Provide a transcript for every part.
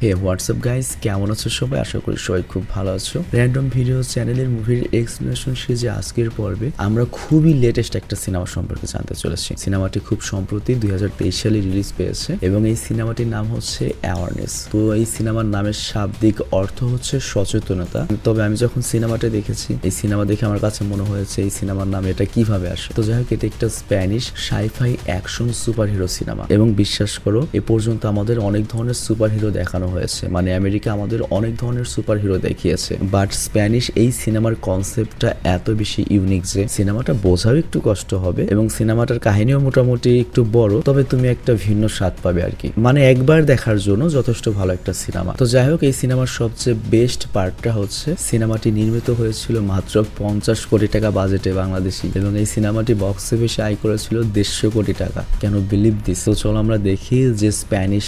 হে WhatsApp guys, কেমন আছো সবাই? আশা করি সবাই খুব ভালো আছো। র্যান্ডম ভিডিও চ্যানেলের মুভির এক্সপ্লেনেশন সিরিজে আজকের পর্বে আমরা খুবই লেটেস্ট একটা সিনেমা সম্পর্কে জানতে চলেছি। সিনেমাটি খুব সম্প্রতি 2023 সালে রিলিজ পেয়েছে এবং এই সিনেমাটির নাম হচ্ছে অ্যাওয়ারনেস। তো এই সিনেমার নামের শাব্দিক অর্থ হচ্ছে সচেতনতা। তবে আমি যখন সিনেমাটা দেখেছি, এই সিনেমা দেখে আমার কাছে মনে হয়েছে এই সিনেমার নাম এটা কিভাবে আসে। তো যাই হোক, এটা একটা Spanish sci fi action superhero সিনেমা এবং বিশ্বাস করো এ পর্যন্ত আমাদের অনেক ধরনের সুপার হিরো দেখানো হয়েছে, মানে আমেরিকা আমাদের অনেক ধরনের সুপার হিরো দেখিয়েছে, বাট স্প্যানিশ এই সিনেমার কনসেপ্টটা এত বেশি ইউনিক যে সিনেমাটা বোঝাও একটু কষ্ট হবে এবং সিনেমাটার কাহিনীও মোটামুটি একটু বড়, তবে তুমি একটা ভিন্ন স্বাদ পাবে আর কি। মানে একবার দেখার জন্য যথেষ্ট ভালো একটা সিনেমা। তো যাই হোক, এই সিনেমার সবচেয়ে বেস্ট পার্টটা হচ্ছে সিনেমাটি নির্মিত হয়েছিল মাত্র 50 কোটি টাকা বাজেটে বাংলাদেশি, এবং এই সিনেমাটি বক্স অফিসে আয় করেছিল 150 কোটি টাকা। কেন বিলিভ দিস? তো চলো আমরা দেখি যে স্প্যানিশ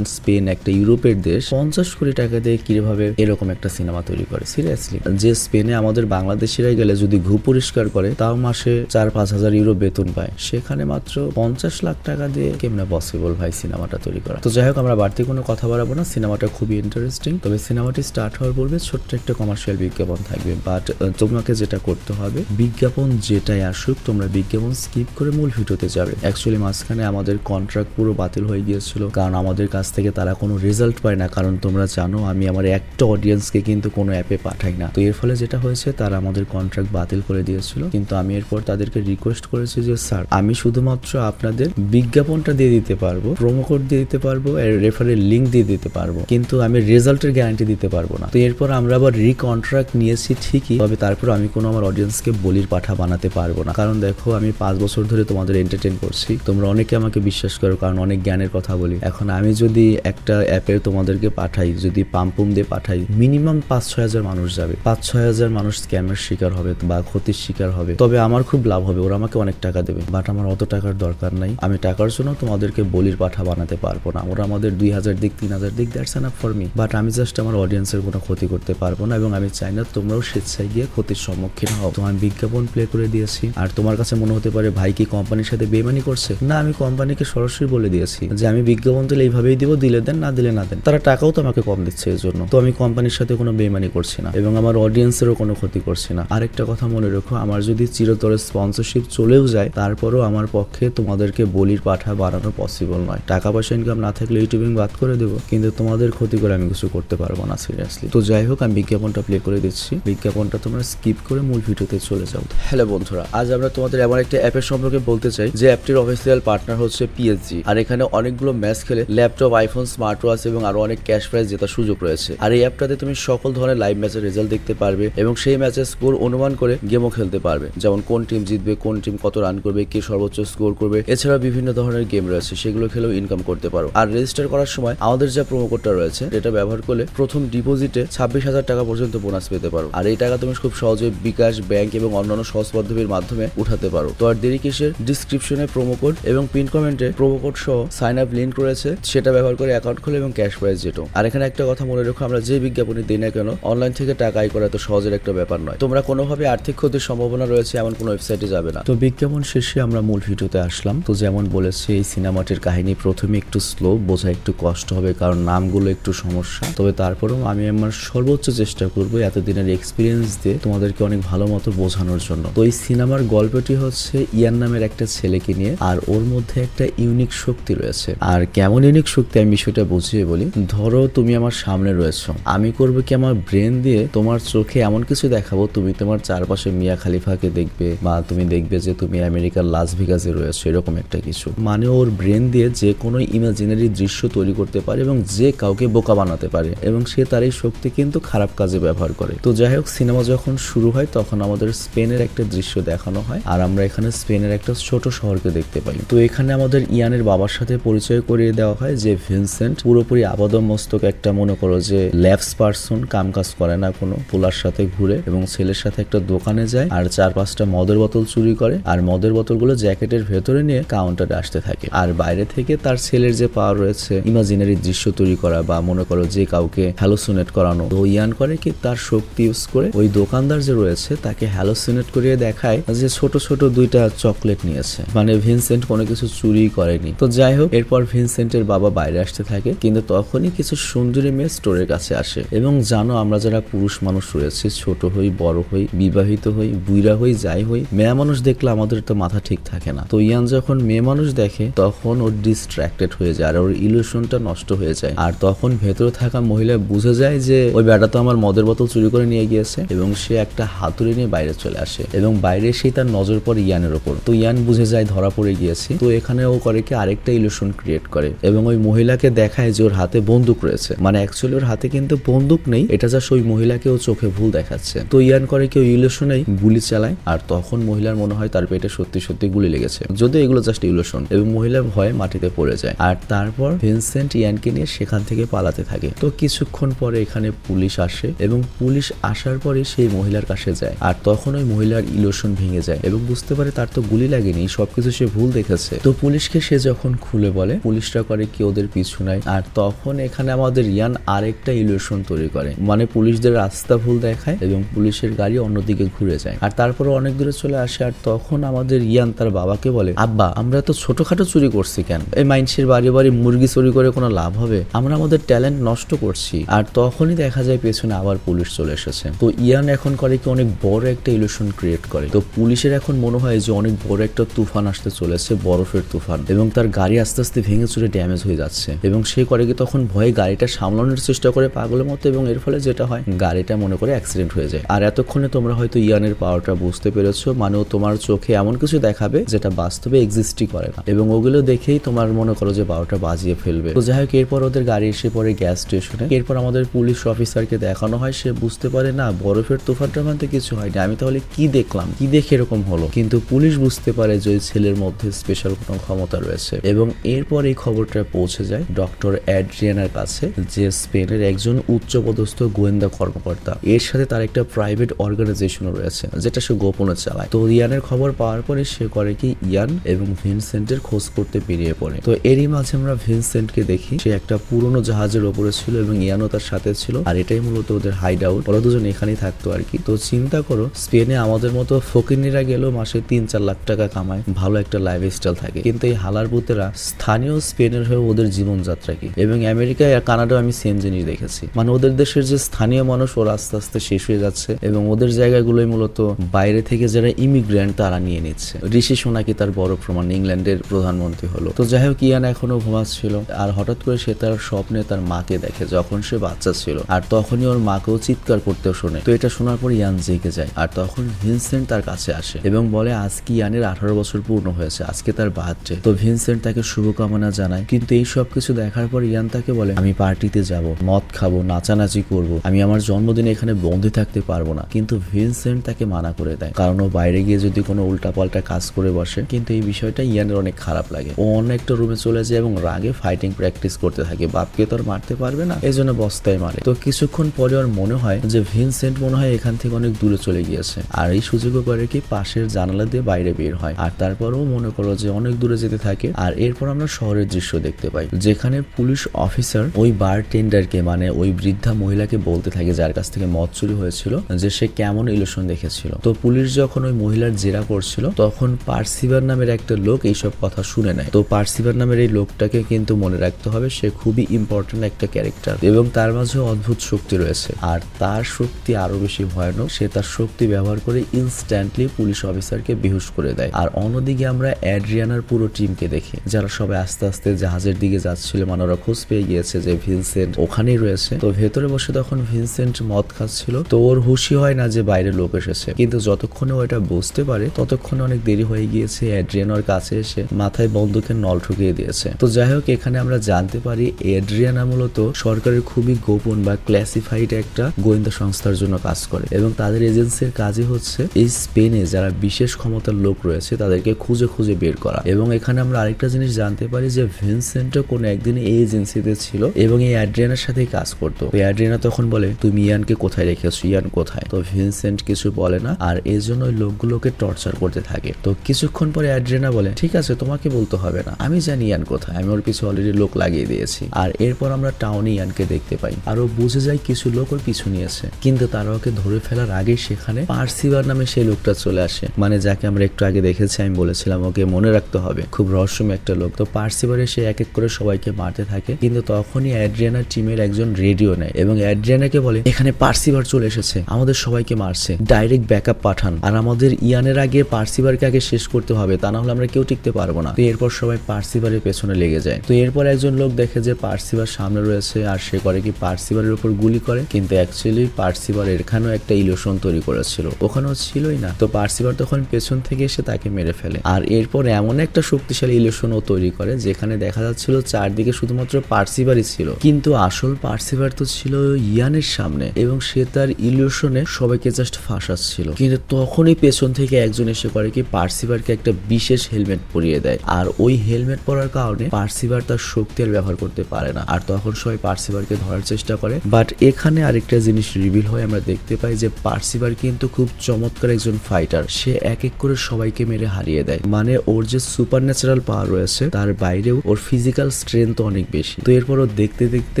স্পেন একটা ইউরোপের দেশ 50 কোটি টাকা দিয়ে কিভাবে এরকম একটা সিনেমা তৈরি করে। সিরিয়াসলি, যে স্পেনে আমাদের বাংলাদেশিরা গেলে যদি ঘু পরিষ্কার করে তাও মাসে 4-5 হাজার ইউরো বেতন পায়, সেখানে মাত্র 50 লাখ টাকা দিয়ে কেমনে পসিবল ভাই সিনেমাটা তৈরি করা? তো যাই হোক, আমরা বাড়তি কোনো কথা বাড়াবো না, সিনেমাটা খুবই ইন্টারেস্টিং। তবে সিনেমাটি স্টার্ট হওয়ার পূর্বে ছোট্ট একটা কমার্শিয়াল বিজ্ঞাপন থাকবে, বাট তোমাকে যেটা করতে হবে, বিজ্ঞাপন যেটাই আসুক তোমরা বিজ্ঞাপন স্কিপ করে মূল ভিডিওতে যাবে। অ্যাকচুয়ালি মাঝখানে আমাদের কন্ট্রাক্ট পুরো বাতিল হয়ে গিয়েছিল, কারণ আমাদের কাছ থেকে তারা কোনো রেজাল্ট পায় না, কারণ তোমরা জানো আমি আমার একটা অডিয়েন্সকে কিন্তু কোনো অ্যাপে পাঠাই না। তো এর ফলে যেটা হয়েছে, তারা আমাদের কন্ট্রাক্ট বাতিল করে দিয়েছিল, কিন্তু আমি এরপর তাদেরকে রিকোয়েস্ট করেছি যে স্যার, আমি শুধুমাত্র আপনাদের বিজ্ঞাপনটা দিয়ে দিতে পারবো, প্রোমো কোড দিয়ে দিতে পারবো, রেফারেল লিঙ্ক দিয়ে দিতে পারবো, কিন্তু আমি রেজাল্টের গ্যারান্টি দিতে পারবো না। তো এরপর আমরা আবার রিকন্ট্রাক্ট নিয়েছি ঠিকই, তবে তারপর আমি কোনো আমার অডিয়েন্সকে বলির পাঠা বানাতে পারবো না, কারণ দেখো আমি 5 বছর ধরে তোমাদের এন্টারটেইন করছি, তোমরা অনেকে আমাকে বিশ্বাস করো কারণ অনেক জ্ঞানের কথা বলি। এখন আমি যদি একটা অ্যাপে তোমাদেরকে পাঠাই, যদি পাম্পুম দিয়ে পাঠাই, মিনিমাম 5-6 হাজার মানুষ যাবে, 5-6 হাজার মানুষ স্ক্যামের শিকার হবে বা ক্ষতির শিকার হবে, তবে আমার খুব লাভ হবে, ওরা আমাকে অনেক টাকা দেবে, বাট আমার অত টাকার দরকার নাই। আমি টাকার জন্য তোমাদেরকে বলির পাঠা বানাতে পারবো না, ওরা আমাদের 2000 দিক 3000 দিক, that's enough for me, but আমি জাস্ট আমার অডিয়েন্সের কোনো ক্ষতি করতে পারবো না এবং আমি চাই না তোমরাও স্বেচ্ছায় গিয়ে ক্ষতির সম্মুখীন হও। তো আমি বিজ্ঞাপন প্লে করে দিয়েছি। আর তোমার কাছে মনে হতে পারে ভাই কি কোম্পানির সাথে বেইমানি করছে? না, আমি কোম্পানিকে সরাসরি বলে দিয়েছি যে আমি বিজ্ঞাপন দিলে এইভাবেই দিব, দিলে দেন, না দিলে না দেন। তারা টাকাও তো আমাকে কম দিচ্ছে এর জন্য, তো আমি কোম্পানির সাথে কোনো বেইমানি করছি না এবং আমার অডিয়েন্সেরও কোনো ক্ষতি করছি না। আরেকটা কথা মনে রেখো, আমার যদি চিরতরে স্পন্সরশিপ চলেও যায়, তারপরও আমার পক্ষে তোমাদেরকে বলির পাঠা বানানো পসিবল নয়। টাকা পয়সা ইনকাম না থাকলে ইউটিউবিং বাদ করে দেবো, কিন্তু তোমাদের ক্ষতি করে আমি কিছু করতে পারবো না সিরিয়াসলি। তো যাই হোক, আমি বিজ্ঞাপনটা প্লে করে দিচ্ছি, বিজ্ঞাপনটা তোমরা স্কিপ করে মূল ভিডিওতে চলে যাও। হ্যালো বন্ধুরা, আজ আমরা তোমাদের এমন একটা অ্যাপের সম্পর্কে বলতে চাই যে অ্যাপটির অফিসিয়াল পার্টনার হচ্ছে পিএসজি, আর এখানে অনেকগুলো ম্যাচ খেলে ল্যাপটপ, আইফোন, স্মার্ট ওয়াচ এবং আরো অনেক ক্যাশ প্রাইজ জেতার সুযোগ রয়েছে। আর এই অ্যাপটাতে তুমি সকল ধরনের লাইভ ম্যাচের রেজাল্ট দেখতে পারবে এবং সেই ম্যাচের স্কোর অনুমান করে গেমও খেলতে পারবে, যেমন কোন টিম জিতবে, কোন টিম কত রান করবে, কে সর্বোচ্চ স্কোর করবে। এছাড়া বিভিন্ন ধরনের গেম রয়েছে, সেগুলো খেলেও ইনকাম করতে পারো। আর রেজিস্টার করার সময় আমাদের যা প্রোমো কোডটা রয়েছে, এটা ব্যবহার করলে প্রথম ডিপোজিটে 26,000 টাকা পর্যন্ত বোনাস পেতে পারো। আর এই টাকা তুমি খুব সহজে বিকাশ, ব্যাংক এবং অন্যান্য সহজ পদ্ধতির মাধ্যমে উঠাতে পারো। তো আর দেরি কিসের? ডিসক্রিপশনে প্রোমো কোড এবং পিন কমেন্টে প্রোমো কোড সহ সাইন আপ লিংক রয়েছে, সেটা ব্যবহার করে অ্যাকাউন্ট খোলে এবং ক্যাশ প্রাইজ যেটো। আর এখানে একটা কথা মনে রেখো, আমরা যে বিজ্ঞাপনই দিই না কেন, অনলাইন থেকে টাকা আয় করা তো সহজের একটা ব্যাপার নয়। তোমরা কোনোভাবে আর্থিক ক্ষতির সম্ভাবনা রয়েছে এমন কোনো ওয়েবসাইটে যাবে না। তো বিজ্ঞাপন শেষে আমরা মূল ভিডিওতে আসলাম। তো যেমন বলেছি, এই সিনেমাটির কাহিনী প্রথমে একটু স্লো, বোঝা একটু কষ্ট হবে কারণ নামগুলো একটু সমস্যা, তবে তারপরেও আমি আমার সর্বোচ্চ চেষ্টা করবো এতদিনের এক্সপিরিয়েন্স দিয়ে তোমাদেরকে অনেক ভালো মতো বোঝানোর জন্য। তো এই সিনেমার গল্পটি হচ্ছে ইয়ান নামের একটা ছেলেকে নিয়ে, আর ওর মধ্যে একটা ইউনিক শক্তি রয়েছে। আর কেমন ইউনিক শক্তি আমি বিষয়টা বুঝিয়ে বলি। ধরো তুমি আমার সামনে রয়েছো, আমি করবো কি, আমার ব্রেন দিয়ে তোমার চোখে এমন কিছু দেখাবো, তুমি তোমার চারপাশে মিয়া খালিফাকে দেখবে বা তুমি দেখবে যে তুমি আমেরিকার লাস ভেগাসে রয়েছো, এরকম একটা কিছু। মানে ওর ব্রেন দিয়ে যে কোনো ইমাজিনারি দৃশ্য তৈরি করতে পারে এবং যে কাউকে বোকা বানাতে পারে, এবং সে তার এই শক্তি কিন্তু খারাপ কাজে ব্যবহার করে। তো যাই হোক, সিনেমা যখন শুরু হয় তখন আমাদের স্পেনের একটা দৃশ্য দেখানো হয়, আর আমরা এখানে স্পেনের একটা ছোট শহরকে দেখতে পাই। তো এখানে আমাদের ইয়ানের বাবার সাথে পরিচয় করিয়ে দেওয়া হয় যে ভিনসেন্ট পুরোপুরি আপাদম মস্তক একটা, মনে করো যে ল্যাপস পার্সন, কাম কাজ করে না কোনো, পোলার সাথে ঘুরে এবং ছেলের সাথে একটা দোকানে যায় আর 4-5টা মদের বোতল চুরি করে, আর মদের বোতলগুলো জ্যাকেটের ভেতরে নিয়ে কাউন্টারে আসতে থাকে। আর বাইরে থেকে তার ছেলের যে পাওয়ার রয়েছে ইমাজিনারি দৃশ্য তৈরি করা বা মনে করো যে কাউকে হ্যালোসিনেট করানো, তো ইয়ান করে কি তার শক্তি ইউজ করে ওই দোকানদার যে রয়েছে তাকে হ্যালোসিনেট করিয়ে দেখায় যে ছোট ছোট 2টা চকলেট নিয়েছে, মানে ভিনসেন্ট কোনো কিছু চুরি করেনি। তো যাই হোক, এরপর ভিনসেন্টের বাবা বাইরে আসতে থাকে, কিন্তু তখন তখনই কিছু সুন্দরী মেয়ে স্টোরের কাছে আসে এবং জানো আমরা যারা পুরুষ মানুষ রয়েছে, ছোট হই, বড় হই, বিবাহিত হই, বুইরা হই, যাই হই, মেয়ে মানুষ দেখলে আমাদের তো মাথা ঠিক থাকে না। তো ইয়ান যখন মেয়ে মানুষ দেখে তখন ওর ডিস্ট্রাক্টেড হয়ে যায় আর ওর ইলুশনটা নষ্ট হয়ে যায়। আর তখন ভেতরে থাকা মহিলা বুঝে যায় যে ওই বেটা তো আমার মদের বোতল চুরি করে নিয়ে গিয়েছে এবং সে একটা হাতুড়ি নিয়ে বাইরে চলে আসে এবং বাইরে এসেই তার নজর পড়ে ইয়ানের ওপর। তো ইয়ান বুঝে যায় ধরা পড়ে গিয়েছে। তো এখানে ও করে কি আরেকটা ইলুশন ক্রিয়েট করে এবং ওই মহিলাকে দেখায় যে ওর হাতে বন্দুক রয়েছে, মানে অ্যাকচুয়ালি ওর হাতে কিন্তু বন্দুক নেই, এটা জাস্ট ওই মহিলাকে ও চোখে ভুল দেখাচ্ছে। তো ইয়ান করে কি ওই ইলুশনেই গুলি চালায় আর তখন মহিলার মনে হয় তার পেটে সত্যি সত্যি গুলি লেগেছে, যদিও এগুলো জাস্ট ইলুশন, এবং মহিলা ভয়ে মাটিতে পড়ে যায়। আর তারপর ভিনসেন্ট ইয়ানকে নিয়ে সেখান থেকে পালাতে থাকে। তো কিছুক্ষণ পরে এখানে পুলিশ আসে এবং পুলিশ আসার পরে সেই মহিলার কাছে যায় আর তখন ওই মহিলার ইলুশন ভেঙে যায় এবং বুঝতে পারে তার তো গুলি লাগেনি, সবকিছু সে ভুল দেখেছে। তো পুলিশকে সে যখন খুলে বলে, পুলিশরা করে কি ওদের পিছু নাই। আর তখন এখানে আমাদের ইয়ান আরেকটা ইলুশন তৈরি করে, মানে পুলিশদের রাস্তা ভুল দেখায় এবং পুলিশের গাড়ি অন্যদিকে ঘুরে যায়। আর তারপরে অনেক দূরে চলে আসে আর তখন আমাদের ইয়ান তার বাবাকে বলে, আব্বা আমরা তো ছোটখাটো চুরি করছি কেন, এই মাইনসের বাড়ি বাড়ি মুরগি চুরি করে কোনো লাভ হবে, আমরা আমাদের ট্যালেন্ট নষ্ট করছি। আর তখনই দেখা যায় পেছনে আবার পুলিশ চলে এসেছে। তো ইয়ান এখন করে কি অনেক বড় একটা ইলুশন ক্রিয়েট করে। তো পুলিশের এখন মনে হয় যে অনেক বড় একটা তুফান আসতে চলেছে, বরফের তুফান, এবং তার গাড়ি আস্তে আস্তে ভেঙে চুরে ড্যামেজ হয়ে যাচ্ছে এবং সে করে কি তখন ভয়ে গাড়িটা সামলানোর চেষ্টা করে পাগলের মতো এবং এর ফলে যেটা হয় গাড়িটা মনে করে অ্যাক্সিডেন্ট হয়ে যায়। আর এতক্ষণে তোমরা হয়তো ইয়ানের পাওয়ারটা বুঝতে পেরেছো, মানে ও তোমার চোখে এমন কিছু দেখাবে যেটা বাস্তবে এক্সিস্টই করে না এবং ওগুলো দেখেই তোমার মনে করো যে পাওয়ারটা বাজিয়ে ফেলবে। তো যাই হোক এরপর ওদের গাড়ি এসে পড়ে গ্যাস স্টেশনে। এরপর আমাদের পুলিশ অফিসারকে দেখানো হয়, সে বুঝতে পারে না বরফের তুফানটা মানতে কিছু হয়নি, আমি তাহলে কি দেখলাম, কি দেখে এরকম হলো। কিন্তু পুলিশ বুঝতে পারে যে ওই ছেলের মধ্যে স্পেশাল কোনো ক্ষমতা রয়েছে এবং এরপর এই খবরটা পৌঁছে যায় ডক্টর অ্যাড্রিয়ানার কাছে, যে স্পেনের একজন উচ্চপদস্থ গোয়েন্দা কর্মকর্তা, এর সাথে তার একটা প্রাইভেট অর্গানাইজেশন রয়েছে যেটা সে গোপনে চালায়। তো ইয়ানের খবর পাওয়ার পরে সে করে কি ইয়ান এবং ভিনসেন্টের খোঁজ করতে বেরিয়ে পড়ে। তো এরই মাঝে আমরা ভিনসেন্টকে দেখি, সে একটা পুরনো জাহাজের ওপরে ছিল এবং ইয়ানও তার সাথে ছিল আর এটাই মূলত ওদের হাইড আউট, ওরা দুজন এখানেই থাকতো আর কি। তো চিন্তা করো স্পেনে আমাদের মতো ফকিরনিরা গেলেও মাসে 3-4 লাখ টাকা কামায়, ভালো একটা লাইফ স্টাইল থাকে, কিন্তু এই হালার পুতেরা স্থানীয় স্পেনের হয়ে ওদের জীবনযাত্রা কি। এবং আমেরিকা আর কানাডাও আমি সেম জিনিস দেখেছি, মানে ওদের দেশের যে স্থানীয় মানুষ ওরা আস্তে আস্তে শেষ হয়ে যাচ্ছে এবং ওদের জায়গাগুলোই মূলত বাইরে থেকে যারা ইমিগ্রেন্ট তারা নিয়ে নিচ্ছে। ঋষি সোনাকি তার বড় প্রমাণ, ইংল্যান্ডের প্রধানমন্ত্রী হলো। তো যাই হোক ইয়ান এখনো ঘুমাচ্ছিল আর হঠাৎ করে সে তার স্বপ্নে তার মাকে দেখে যখন সে বাচ্চা ছিল আর তখনই ওর মাকেও চিৎকার করতেও শোনে। তো এটা শোনার পর ইয়ান জেগে যায় আর তখন ভিনসেন্ট তার কাছে আসে এবং বলে আজকে ইয়ানের 18 বছর পূর্ণ হয়েছে, আজকে তার বার্থডে। তো ভিনসেন্ট তাকে শুভকামনা জানায়, কিন্তু এই সব কিছু দেখার পর ইয়ান তাকে বলে আমি পার্টিতে যাব, মদ খাবো, নাচানাচি করব, আমি আমার জন্মদিনে এখানে বন্দি থাকতে পারবো না। কিন্তু ভিনসেন্ট তাকে মানা করে দেয়, কারণ ও বাইরে গিয়ে যদি কোনো উল্টাপাল্টা কাজ করে বসে। কিন্তু এই বিষয়টা ইয়ানের অনেক খারাপ লাগে, ও অন্য একটা রুমে চলে যায় এবং রাগে ফাইটিং প্র্যাকটিস করতে থাকে, বাপকে তো আর মারতে পারবে না এই জন্য বস্তায় মারে। তো কিছুক্ষণ পরে ওর মনে হয় যে ভিনসেন্ট মনে হয় এখান থেকে অনেক দূরে চলে গিয়েছে আর এই সুযোগও করে কি পাশের জানালা দিয়ে বাইরে বের হয় আর তারপরও মনে করো যে অনেক দূরে যেতে থাকে। আর এরপর আমরা শহরের দৃশ্য দেখতে পাই, যেখানে পুলিশ অফিসার ওই বারটেন্ডারকে, মানে ওই বৃদ্ধা মহিলাকে বলতে থাকে যার কাছ থেকে মদ চুরি হয়েছিল, যে সে কেমন ইলুশন দেখেছিল। তো পুলিশ যখন ওই মহিলার জেরা করছিল তখন পার্সিভার নামের একটা লোক এইসব কথা শুনে নেয়। তো পার্সিভার নামের এই লোকটাকে কিন্তু মনে রাখতে হবে, সে খুবই ইম্পর্টেন্ট একটা ক্যারেক্টার এবং তার মাঝে অদ্ভুত শক্তি রয়েছে আর তার শক্তি আরো বেশি ভয়ানক। সে তার শক্তি ব্যবহার করে ইনস্ট্যান্টলি পুলিশ অফিসারকে বেহুশ করে দেয়। আর অন্যদিকে আমরা অ্যাড্রিয়ানার পুরো টিমকে দেখি, যারা সবাই আস্তে আস্তে জাহাজের দিকে যাচ্ছিল, মানে ওরা খোঁজ পেয়ে গিয়েছে যে ভিনসেন্ট ওখানেই রয়েছে। তো ভেতরে বসে তখন ভিনসেন্ট মদ খাচ্ছিল, তো ওর হুশি হয় না যে বাইরে লোক এসেছে, কিন্তু যতক্ষণে ও এটা বুঝতে পারে ততক্ষণে অনেক দেরি হয়ে গিয়েছে। অ্যাড্রিয়ানার কাছে এসে মাথায় বন্দুকের নল ঠুকিয়ে দিয়েছে। তো যাই হোক এখানে আমরা জানতে পারি অ্যাড্রিয়ানা মূলত সরকারের খুবই গোপন বা ক্লাসিফাইড একটা গোয়েন্দা সংস্থার জন্য কাজ করে এবং তাদের এজেন্সির কাজই হচ্ছে এই স্পেনে যারা বিশেষ ক্ষমতার লোক রয়েছে তাদেরকে খুঁজে খুঁজে বের করা। এবং এখানে আমরা আরেকটা জিনিস জানতে পারি যে ভিনসেন্টও কোনো একদিন এই এজেন্সিতে ছিল এবং এই অ্যাড্রিয়ানার সাথেই কাজ করতো। অ্যাড্রিয়ানা তখন বলে তুমি ইয়ানকে কোথায় রেখেছো, ইয়ান কোথায়? তো ভিনসেন্ট কিছু বলে না আর এই জন্য ওই লোকগুলোকে টর্চার করতে থাকে। তো কিছুক্ষণ পরে অ্যাড্রিয়ানা বলে ঠিক আছে তোমাকে বলতে হবে না, আমি জানি ইয়ান কোথায়, আমি ওর পিছু অলরেডি লোক লাগিয়ে দিয়েছি। আর এরপর আমরা টাউনে ইয়ানকে দেখতে পাই আর ও বুঝে যায় কিছু লোক ওর পিছু নিয়েছে, কিন্তু তারা ওকে ধরে ফেলার আগে সেখানে পার্সিভার নামে সেই লোকটা চলে আসে, মানে যাকে আমরা একটু আগে দেখেছি, আমি বলেছিলাম ওকে মনে রাখতে হবে, খুব রহস্যময় একটা লোক। তো পার্সিভার এসে এক এক করে সবাইকে মারতে থাকে, কিন্তু কিন্তু তখনই অ্যাড্রিয়ানার টিমের একজন রেডিও নেয় এবং অ্যাড্রিয়ানাকে বলে এখানে পার্সিভার চলে এসেছে, আমাদের সবাইকে মারছে, ডাইরেক্ট ব্যাকআপ পাঠান, আর আমাদের ইয়ানের আগে পার্সিভারকে আগে শেষ করতে হবে, তা না হলে আমরা কেউ টিকতে পারবো না। তো এরপর সবাই পার্সিভারের পেছনে লেগে যায়। তো এরপর একজন লোক দেখে যে পার্সিভার সামনে রয়েছে আর সে করে কি পার্সিভারের উপর গুলি করে, কিন্তু অ্যাকচুয়ালি পার্সিভার এখানেও একটা ইলিউশন তৈরি করেছিল, ওখানেও ছিলই না। তো পার্সিভার তখন পেছন থেকে এসে তাকে মেরে ফেলে আর এরপর এমন একটা শক্তিশালী ইলিউশন ও তৈরি করে যেখানে দেখা যাচ্ছিল চারদিকে শুধুমাত্র পার্সিভারই ছিল, কিন্তু আসল পার্সিভার তো ছিল ইয়ানের সামনে এবং সে তার ইলিউশনে সবাইকে জাস্ট ফাঁসাচ্ছিল। কিন্তু তখনই পেছন থেকে একজন এসে করে কি পার্সিভারকে একটা বিশেষ হেলমেট পরিয়ে দেয় আর ওই হেলমেট পরার কারণে পার্সিভার তার শক্তি আর ব্যবহার করতে পারে না। আর তখন সবাই পার্সিভারকে ধরার চেষ্টা করে, বাট এখানে আরেকটা জিনিস রিভিল হয়, আমরা দেখতে পাই যে পার্সিভার কিন্তু খুব চমৎকার একজন ফাইটার, সে এক এক করে সবাইকে মেরে হারিয়ে দেয়। মানে ওর যে সুপার ন্যাচারাল পাওয়ার রয়েছে তার বাইরেও ওর ফিজিক্যাল স্ট্রেংথ অনেক বেশি। তো এরপর ও দেখতে দেখতে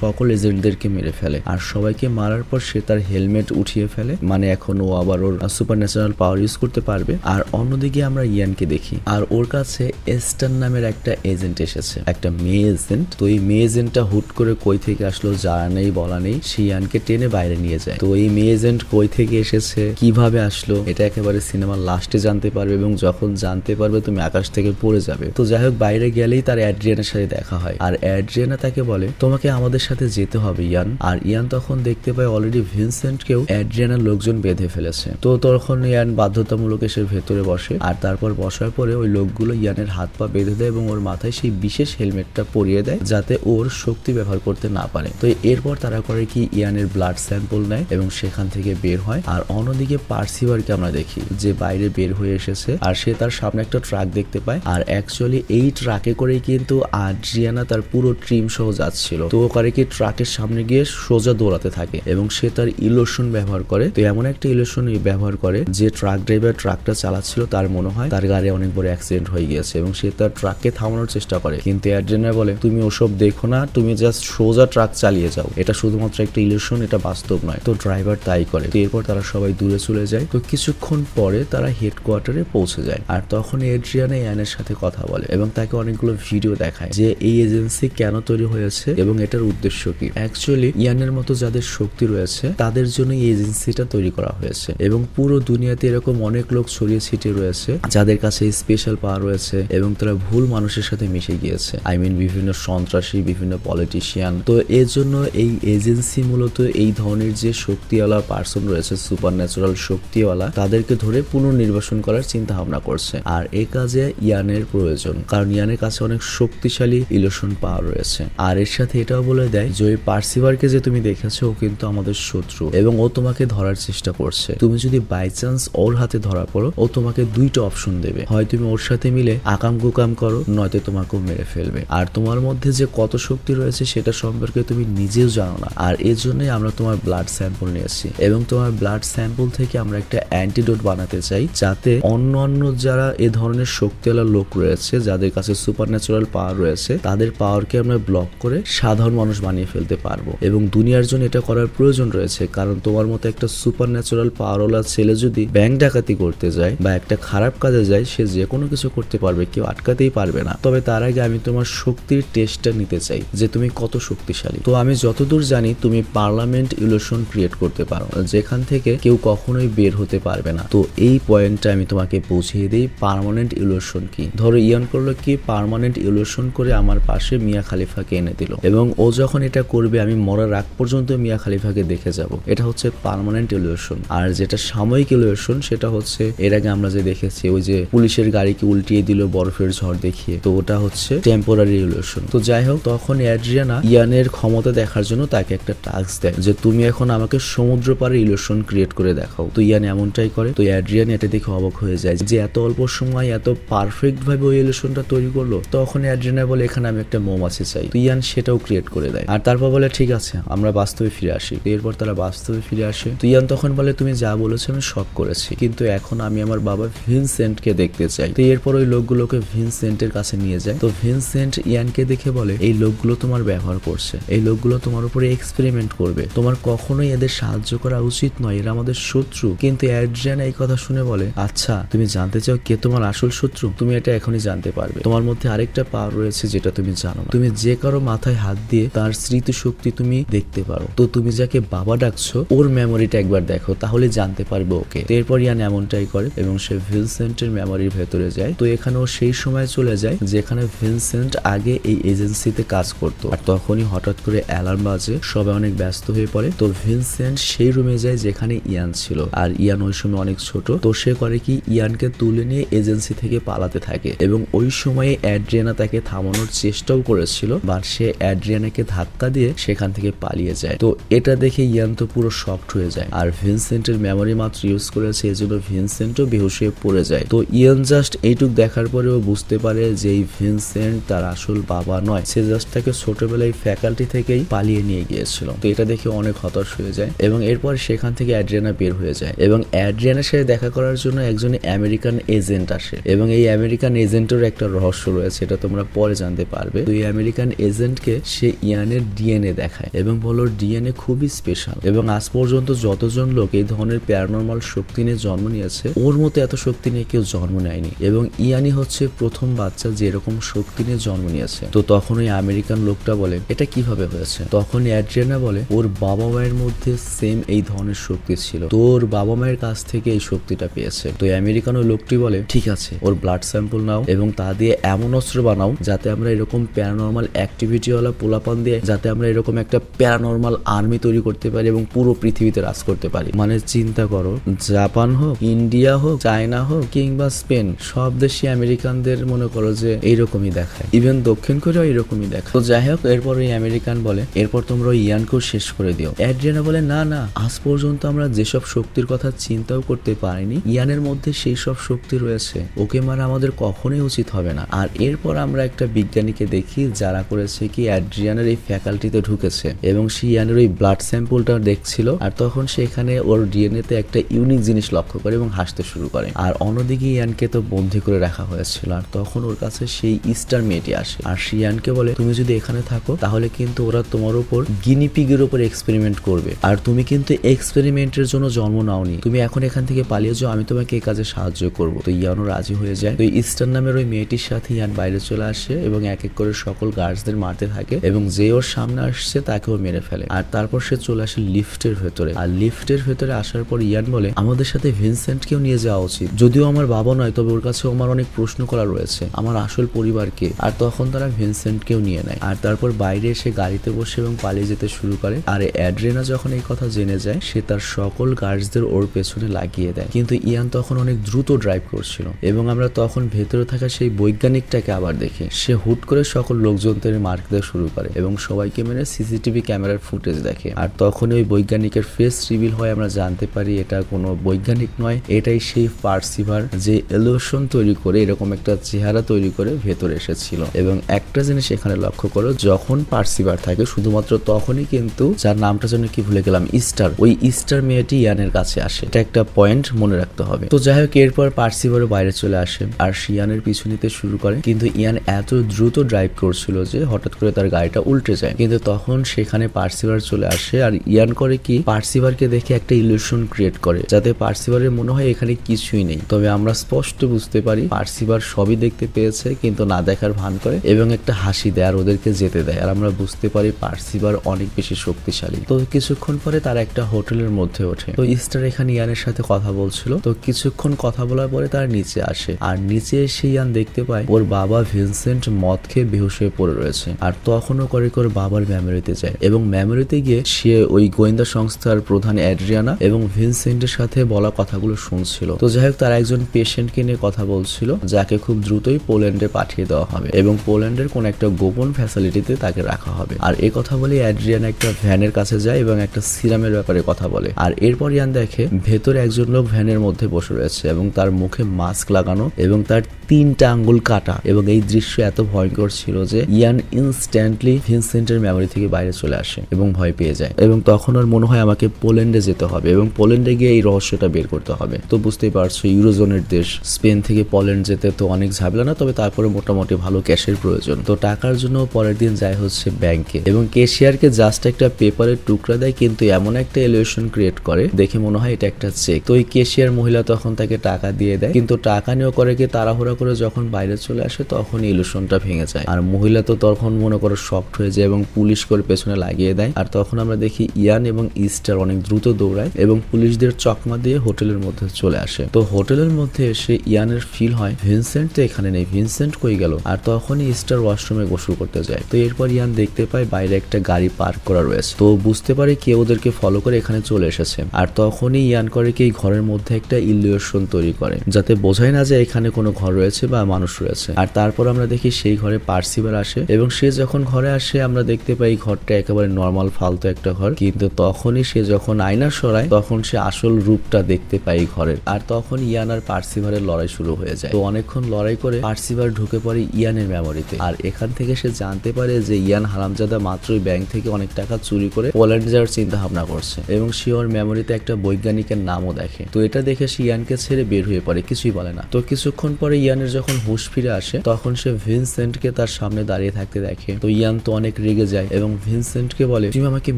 সকল এজেন্টদেরকে মেরে ফেলে আর সবাইকে মারার পর সে তার হেলমেট উঠিয়ে ফেলে, মানে এখন ও আবার ওর সুপার ন্যাচারাল পাওয়ার ইউজ করতে পারবে। আর অন্যদিকে আমরা ইয়ানকে দেখি আর ওর কাছে এস্টার নামের একটা এজেন্ট এসেছে, একটা মেয়ে এজেন্ট। তো এই মেয়ে এজেন্টটা হুট করে কই থেকে আসলো জানা নেই বলা নেই, সে ইয়ানকে টেনে বাইরে নিয়ে যায়। তো এই মেয়ে এজেন্ট কই থেকে এসেছে, কিভাবে আসলো, এটা একেবারে সিনেমার লাস্টে জানতে পারবে এবং যখন জানতে পারবে তুমি আকাশ থেকে পড়ে যাবে। তো যাই হোক, বাইরে গেলেই তার অ্যাড্রিয়ানের সাথে দেখা হয় আর অ্যাড্রিয়ানা তাকে বলে তোমাকে আমাদের সাথে যেতে হবে ইয়ান। আর ইয়ান তখন দেখতে পায় অলরেডি ভিনসেন্টকেও অ্যাড্রিয়ানার লোকজন বেঁধে ফেলেছে। তো তখন ইয়ান বাধ্যতামূলক এসে ভেতরে বসে আর তারপর বসার পরে ওই লোকগুলো ইয়ানের হাত পা বেঁধে দেয় এবং ওর মাথায় সেই বিশেষ হেলমেটটা পরিয়ে দেয় যাতে ওর শক্তি ব্যবহার করতে না পারে। তো এরপর তারা করে কি ইয়ানের ব্লাড স্যাম্পল নেয় এবং সেখান থেকে বের হয়। আর অন্যদিকে পার্সিভারকে আমরা দেখি যে বাইরে বের হয়ে এসেছে আর সে তার সামনে একটা ট্রাক দেখতে পায় আর অ্যাকচুয়ালি এই ট্রাকে করেই কিন্তু অ্যাড্রিয়ানা তার পুরো ট্রিম সহ যাচ্ছিল। তো ও করে কি ট্রাকের সামনে গিয়ে সোজা দৌড়াতে থাকে এবং সে তার ইলিউশন ব্যবহার করে। তো এমন একটা ইলিউশন ব্যবহার করে যে ট্রাক ড্রাইভার ট্রাকটা চালাচ্ছিল তার মনে হয় তার গাড়ি অনেক বড় অ্যাক্সিডেন্ট হয়ে গিয়েছে এবং সে তার ট্রাককে থামানোর চেষ্টা করে, কিন্তু অ্যাড্রিয়ানা বলে তুমি ওসব দেখো না, তুমি জাস্ট সোজা ট্রাক চালিয়ে যাও, এটা শুধুমাত্র একটা ইলিউশন, এটা বাস্তব নয়। তো ড্রাইভার তাই করে। তো এরপর তারা সবাই দূরে চলে যায়। তো কিছুক্ষণ পরে তারা হেডকোয়ার্টারে পৌঁছে যায় আর তখন অ্যাড্রিয়ানা ইয়ানের সাথে কথা বলে এবং তাকে অনেকগুলো ভিডিও দেখায় যে এই এজেন্সি কেন তৈরি হয়েছে এবং এটার উদ্দেশ্য কি। অ্যাকচুয়ালি ইয়ানের মতো যাদের শক্তি রয়েছে তাদের জন্য এই এজেন্সিটা তৈরি করা হয়েছে এবং পুরো দুনিয়াতে এরকম অনেক লোক ছড়িয়ে ছিটিয়ে রয়েছে যাদের কাছে স্পেশাল পাওয়ার রয়েছে এবং তারা ভুল মানুষের সাথে মিশে গিয়েছে, বিভিন্ন সন্ত্রাসী, বিভিন্ন পলিটিশিয়ান। তো এর জন্য এই এজেন্সি মূলত এই ধরনের যে শক্তিওয়ালা পার্সন রয়েছে, সুপার ন্যাচারাল শক্তিওয়ালা, তাদেরকে ধরে পুনর্নির্বাসন করার চিন্তা ভাবনা করছে। আর এই কাজে ইয়ানের প্রয়োজন, কারণ ইয়ানের কাছে অনেক শক্তিশালী ইলিউশন পাওয়ার রয়েছে। আর এর সাথে এটাও বলে দেয় যে ওই পার্সিভারকে যে তুমি দেখেছো ও কিন্তু আমাদের শত্রু এবং ও তোমাকে ধরার চেষ্টা করছে। তুমি যদি বাই চান্স ওর হাতে ধরা পড়ো, ও তোমাকে দুইটা অপশন দেবে, হয় তুমি ওর সাথে মিলে আকাম কুকাম করো, নয়তো তোমাকেও মেরে ফেলবে। আর তোমার মধ্যে যে কত শক্তি রয়েছে সেটা সম্পর্কে তুমি নিজেও জানো না। আর এর জন্যই আমরা তোমার ব্লাড স্যাম্পল নিয়েছি এবং তোমার ব্লাড স্যাম্পল থেকে আমরা একটা অ্যান্টিডোট বানাতে চাই যাতে অন্য যারা এ ধরনের শক্তিওয়ালা লোক রয়েছে, যাদের কাছে সুপার ন্যাচারাল পাওয়ার রয়েছে, তাদের পাওয়ারকে আমরা ব্লক করে সাধারণ মানুষ বানিয়ে ফেলতে পারবো। এবং দুনিয়ার জন্য এটা করার প্রয়োজন রয়েছে, কারণ তোমার মতো একটা সুপার ন্যাচারাল পাওয়ারওয়ালা ছেলে যদি ব্যাংক ডাকাতি করতে যায় বা একটা খারাপ কাজে যায়, সে যে কোনো কিছু করতে পারবে, কেউ আটকাতেই পারবে না। তবে তার আগে আমি তোমার শক্তির টেস্টটা নিতে চাই যে তুমি কত শক্তিশালী। তো আমি যতদূর জানি তুমি পার্লামেন্ট ইলিউশন ক্রিয়েট করতে পারো যেখান থেকে কেউ কখনোই বের হতে পারবে না। তো এই পয়েন্টটা আমি তোমাকে বুঝিয়ে দিই পার্মানেন্ট ইলিউশন কি। ধরো ইয়ান করলো কি পার্মানেন্ট ইলিউশন করে আমার পাশে মিয়া খালিফাকে এনে দিল এবং ও যখন এটা করবে আমি মরার আগ পর্যন্ত মিয়া খালিফাকে দেখে যাব। এটা হচ্ছে পার্মানেন্ট ইলিউশন। আর যেটা সাময়িক ইলিউশন সেটা হচ্ছে এর আগে আমরা যে দেখেছি ওই যে পুলিশের গাড়িকে উল্টিয়ে দিল বরফের ঝড় দেখিয়ে, তো ওটা হচ্ছে টেম্পোরারি ইলিউশন। তো যাই হোক, তখন অ্যাড্রিয়ানা ইয়ানের ক্ষমতা দেখার জন্য তাকে একটা টাস্ক দেয় যে তুমি এখন আমাকে সমুদ্র পাড়ে ইলিউশন ক্রিয়েট করে দেখাও। তো ইয়ান এমনটাই করে। তো অ্যাড্রিয়ান এটা দেখে অবাক হয়ে যায় যে এত অল্প সময় এত পারফেক্ট ভাবে ওই ইলিউশনটা তৈরি করলো। তখন অ্যাড্রিয়ানা বলে এখানে আমি একটা মৌমাছি চাই। তো ইয়ান সেটাও ক্রিয়েট করে দেয় আর তারপর বলে ঠিক আছে আমরা বাস্তবে ফিরে আসি। এরপর তারা বাস্তবে ফিরে আসে। তো ইয়ান তখন বলে তুমি যা বলেছো আমি সব করেছি, কিন্তু এখন আমি আমার বাবা ভিনসেন্টকে দেখতে চাই। তো এরপর ওই লোকগুলোকে ভিনসেন্টের কাছে নিয়ে যায়। তো ভিনসেন্ট ইয়ানকে দেখে বলে এই লোকগুলো তোমার ব্যবহার করছে, এই লোকগুলো তোমার উপরে এক্সপেরিমেন্ট করবে, তোমার কখনোই এদের সাহায্য করা উচিত নয়, এরা আমাদের শত্রু। কিন্তু অ্যাড্রিয়ানা এই কথা শুনে বলে আচ্ছা তুমি জানতে চাও কে তোমার আসল শত্রু, তুমি এটা এখনই জানতে পারবে। তোমার মধ্যে আরেকটা পাওয়ার রয়েছে যেটা তুমি জানো না, তুমি যে কারো মাথায় হাত দিয়ে তার স্মৃতিশক্তি তুমি দেখতে পারো। তো তুমি যাকে বাবা ডাকছো ওর মেমোরিটা একবার দেখো, তাহলে জানতে পারবে ওকে। এরপর ইয়ান এমনটাই করে এবং সে ভিনসেন্টের মেমোরির ভেতরে যায়। তো এখানেও সেই সময় চলে যায় যেখানে ভিনসেন্ট আগে এই এজেন্সিতে কাজ করতো। আর তখনই হঠাৎ করে অ্যালার্ম বাজে, সবাই অনেক ব্যস্ত হয়ে পড়ে। তো ভিনসেন্ট সেই রুমে যায় যেখানে ইয়ান ছিল। আর ইয়ান ওই সময় অনেক ছোট। তো সে করে কি, ইয়ানকে তুলে নিয়ে এজেন্সি থেকে পালাতে থাকে এবং ওই সময়ে অ্যাড্রিয়ানা তাকে থামানোর চেষ্টাও করেছিল, বাট সে অ্যাড্রিয়ানাকে ধাক্কা দিয়ে সেখান থেকে পালিয়ে যায়। তো এটা দেখে ইয়ান তো পুরো শকড হয়ে যায়। আর ভিনসেন্টের মেমোরি মাত্র ইউজ করেছে, এজন্য ভিনসেন্টও বেহুশ হয়ে পড়ে যায়। তো ইয়ান জাস্ট এইটুক দেখার পরেও বুঝতে পারে যে এই ভিনসেন্ট তার আসল বাবা নয়, সে জাস্ট তাকে ছোটবেলায় ফ্যাকাল্টি থেকেই পালিয়ে নিয়ে গিয়েছিল। তো এটা দেখে অনেক হতাশ হয়ে যায় এবং এরপর সেখান থেকে অ্যাড্রিয়ানা বের হয়ে যায় এবং অ্যাড্রিয়ানার সাথে দেখা করার জন্য একজন আমেরিকান এজেন্ট আসে এবং এই আমেরিকান এজেন্টের একটা রহস্য রয়েছে, এটা তোমরা পরে জানতে পারবে। তো এই আমেরিকান এজেন্টকে সে ইয়ানের ডিএনএ দেখায় এবং বলো ডিএনএ খুবই স্পেশাল এবং আজ পর্যন্ত যতজন লোক এই ধরনের প্যারানরমাল শক্তি নিয়ে জন্ম নিয়েছে ওর মতো এত শক্তি নিয়ে কেউ জন্ম নেয়নি এবং ইয়ানি হচ্ছে প্রথম বাচ্চা যে এরকম শক্তি নিয়ে জন্ম নিয়েছে। তো তখন ওই আমেরিকান লোকটা বলে এটা কিভাবে হয়েছে? তখন অ্যাড্রিয়ানা বলে ওর বাবা মায়ের মধ্যে সেম এই ধরনের শক্তি ছিল, তো ওর বাবা মায়ের কাছ থেকে এই শক্তিটা পেয়েছে। তো আমেরিকান ওই লোকটি বলে ঠিক আছে, ওর ব্লাড স্যাম্পল নাও এবং তা দিয়ে এমন অস্ত্র বানাও যাতে আমরা এরকম প্যারানরমাল অ্যাক্টিভিটি ওয়ালা পোলাপান দিয়ে যাতে আমরা এরকম একটা প্যারানরমাল আর্মি তৈরি করতে পারি এবং পুরো পৃথিবীতে রাজ করতে পারি। মানে চিন্তা করো, জাপান হোক, ইন্ডিয়া হোক, চায়না হোক কিংবা স্পেন, সব দেশে আমেরিকানদের মনে করো যে এইরকমই দেখায়, ইভেন দক্ষিণ কোরিয়া এরকমই দেখায়। তো যাই হোক, এরপর ওই আমেরিকান বলে এরপর তোমরা ওই ইয়ানকেও শেষ করে দিও। অ্যাড্রিয়ানা বলে না না, আজ পর্যন্ত আমরা যেসব শক্তির কথা চিন্তাও করতে পারিনি ইয়ানের মধ্যে সেই সব শক্তি রয়েছে, ওকে মারা আমাদের কখনোই উচিত হবে না। আর এরপর আমরা একটা বিজ্ঞানীকে দেখি যারা করেছে কি অ্যাড্রিয়ানের এই ফ্যাকাল্টিতে ঢুকেছে এবং সে ইয়ানের ওই ব্লাড স্যাম্পলটা দেখছিল আর তখন সেখানে ওর ডিএনএ তে একটা ইউনিক জিনিস লক্ষ্য করে এবং হাসতে শুরু করে। আর অন্যদিকে ইয়ানকে তো বন্দি করে রাখা হয়েছিল আর তখন ওর কাছে সেই ইস্টার মেয়েটি আসে আর সে ইয়ানকে বলে তুমি যদি এখানে থাকো তাহলে কিন্তু ওরা তোমার উপর গিনিপিগের উপর এক্সপেরিমেন্ট করবে আর তুমি কিন্তু এক্সপেরিমেন্টের জন্য জন্ম নাওনি, তুমি এখন এখান থেকে পালিয়ে যাও, আমি তোমাকে এই কাজে সাহায্য করবো। তো ইয়ানও রাজি হয়ে যায়। তো ইস্টার নামের ওই মেয়েটির সাথে ইয়ান বাইরে চলে আসে এবং এক এক করে সকল গার্ডসদের মারতে থাকে এবং যে ওর সামনে আসছে তাকেও মেরে ফেলে। আর তারপর সে চলে আসে লিফটের ভেতরে আর লিফটের ভেতরে আসার পর ইয়ান বলে আমাদের সাথে ভিনসেন্টকেও নিয়ে যাওয়া উচিত, যদিও আমার বাবা নয় তবে ওর কাছে আমার অনেক প্রশ্ন করা রয়েছে, আমার আসল পরিবারকে। আর তখন তারা ভিনসেন্টকেও নিয়ে নেয় আর তারপর বাইরে এসে গাড়িতে বসে এবং পালিয়ে যেতে শুরু করে। আর অ্যাড্রিয়ানা যখন এই কথা জেনে যায় সে তার সকল গার্ডসদের ওর পেছনে লাগিয়ে দেয়, কিন্তু ইয়ান তখন অনেক দ্রুত ড্রাইভ করছিল এবং আমরা তখন ভেতরে থাকা সেই বৈজ্ঞানিকটাকে আবার দেখি, সে হুট করে সকল লোকজনদের মার্ক দেওয়া শুরু করে এবং সবাইকে মেনে সিসিটিভি ক্যামেরার ফুটেজ দেখে। আর তখন ওই বৈজ্ঞানিকের ফেস রিভিল হয়, আমরা জানতে পারি এটা কোনো বৈজ্ঞানিক নয়, এটাই সেই পার্সিভার যে ইলিউশন তৈরি করে এরকম একটা চেহারা তৈরি করে ভেতরে এসেছিল। এবং একটা জিনিস এখানে লক্ষ্য করো, যখন পার্সিভার থাকে শুধুমাত্র তখনই কিন্তু, যার নামটা যেন কি ভুলে গেলাম, ইস্টার, ওই ইস্টার মেয়েটি ইয়ানের কাছে আসে, এটা একটা পয়েন্ট মনে রাখতে হবে। তো যাই হোক, এরপর পার্সিভারও বাইরে চলে আসে আর ইয়ানের পিছু নিতে শুরু করে, কিন্তু ইয়ান এত দ্রুত ড্রাইভ করছিল যে হঠাৎ করে তার গাড়িটা উল্টে যায়। কিন্তু তখন সেখানে পার্সিভার চলে আসে আর ইয়ান করে কি পার্সিভারকে দেখে একটা ইলিউশন ক্রিয়েট করে যাতে পার্সিভারের মনে হয় এখানে কিছুই নেই। তবে আমরা স্পষ্ট বুঝতে পারি পার্সিভার সবই দেখতে পেয়েছে কিন্তু না দেখার ভান করে এবং একটা হাসি দেয় আর ওদেরকে যেতে দেয়। আর আমরা বুঝতে পারি পার্সিভার অনেক বেশি শক্তিশালী। তো কিছুক্ষণ পরে তারা একটা হোটেলের মধ্যে ওঠে। তো ইস্টার এখানে ইয়ানের সাথে কথা বলছিল। তো কিছুক্ষণ কথা বলার পরে তার নিচে আসে আর নিচে এসে ইয়ান দেখতে পায় ওর বাবা ভিনসেন্ট মদ খেয়ে বেহুশ হয়ে পড়ে রয়েছে। আর তখনও করে করে বাবার মেমোরিতে যায় এবং মেমোরিতে গিয়ে সে ওই গোয়েন্দা সংস্থার প্রধান অ্যাড্রিয়ানা এবং ভিনসেন্টের সাথে বলা কথাগুলো শুনছিল। তো যাই হোক, তারা একজন পেশেন্টকে নিয়ে কথা বলছিল যাকে খুব দ্রুতই পোল্যান্ডে পাঠিয়ে দেওয়া হবে এবং পোল্যান্ডের কোন একটা গোপন ফ্যাসিলিটিতে তাকে রাখা হবে। আর এই কথা বলে অ্যাড্রিয়ানা একটা ভ্যানের কাছে যায় এবং একটা সিরামের ব্যাপারে কথা বলে। আর এরপর ইয়ান দেখে ভেতরে একজন লোক ভ্যানের মধ্যে বসে রয়েছে এবং তার মুখে মাস্ক লাগানো এবং তার 3টা আঙ্গুল কাটা এবং এই দৃশ্য এত ভয়ঙ্কর ছিল যে ইয়ান ইনস্ট্যান্টলি ভিনসেন্টের মেমোরি থেকে বাইরে চলে আসে এবং ভয় পেয়ে যায় এবং তখন আর মনে হয় আমাকে পোল্যান্ডে যেতে হবে এবং পোল্যান্ডে গিয়ে এই রহস্যটা বের করতে হবে। তো বুঝতেই পারছো ইউরোজোনের দেশ, স্পেন থেকে পোল্যান্ড যেতে তো অনেক ঝামেলা না, তবে তারপরে মোটামুটি ভালো ক্যাশের প্রয়োজন। তো টাকার জন্য পরের দিন যায় হচ্ছে ব্যাংকে এবং ক্যাশিয়ারকে জাস্ট একটা পেপারের টুকরা দেয় কিন্তু এমন একটা ইলিউশন ক্রিয়েট করে দেখে মনে হয় এটা একটা চেক। তো ওই ক্যাশিয়ার মহিলা তখন তাকে টাকা দিয়ে দেয় কিন্তু টাকা নিয়েও করে কি তাড়াহুড়া করে যখন বাইরে চলে আসে তখন ইলিউশনটা ভেঙে যায় আর মহিলা তো তোর তখন মনে করো শকড হয়ে যায় এবং পুলিশ করে পেছনে লাগিয়ে দেয়। আর তখন আমরা দেখি ইয়ান এবং ইস্টার অনেক দ্রুত দৌড়ায় এবং পুলিশদের চকমা দিয়ে হোটেলের মধ্যে চলে আসে। তো হোটেলের মধ্যে এসে ইয়ানের ফিল হয় ভিনসেন্ট তো এখানে নেই, ভিনসেন্ট কই গেল। আর তখনই ইস্টার ওয়াশরুমে গোসল করতে যায়। তো এরপর ইয়ান দেখতে পায় বাইরে একটা গাড়ি পার্ক করা রয়েছে। তো বুঝতে পারে কেউ ওদেরকে ফলো করে এখানে চলে এসেছে। আর তখনই ইয়ান করে কি ঘরের মধ্যে একটা ইলিউশন তৈরি করে যাতে বোঝায় না যে এখানে কোনো ঘর রয়েছে বা মানুষ রয়েছে। আর তারপর আমরা দেখি সেই ঘরে পার্সিভার আসে এবং সে যখন ঘরে আসে আমরা দেখতে পাই ঘরটা একেবারে নর্মাল ফালতু একটা ঘর, কিন্তু তখনই সে যখন আয়না সরায় তখন সে আসল রূপটা দেখতে পাই ঘরের। আর তখন ইয়ান আর পার্সিভারের লড়াই শুরু হয়ে যায়। তো অনেকক্ষণ লড়াই করে পার্সিভার ঢুকে পড়ে ইয়ানের মেমোরিতে। আর এখান থেকে সে জানতে পারে যে ইয়ান হারামজাদা মাত্রই ব্যাংক থেকে অনেক টাকা চুরি করে পোল্যান্ড যাওয়ার চিন্তা ভাবনা করছে এবং সে ওর মেমোরিতে একটা বৈজ্ঞানিকের নামও দেখে। তো এটা দেখে সে ইয়ানকে ছেড়ে বের হয়ে পড়ে, কিছুই বলে না। তো কিছুক্ষণ পরে ইয়ানের যখন হুঁশ ফিরে আসে তখন সে ভিনসেন্টকে তার সামনে দাঁড়িয়ে থাকতে দেখে। তো ইয়ান তো অনেক রেগে যায় এবং ভিনসেন্টকে বলে তুমি আমাকে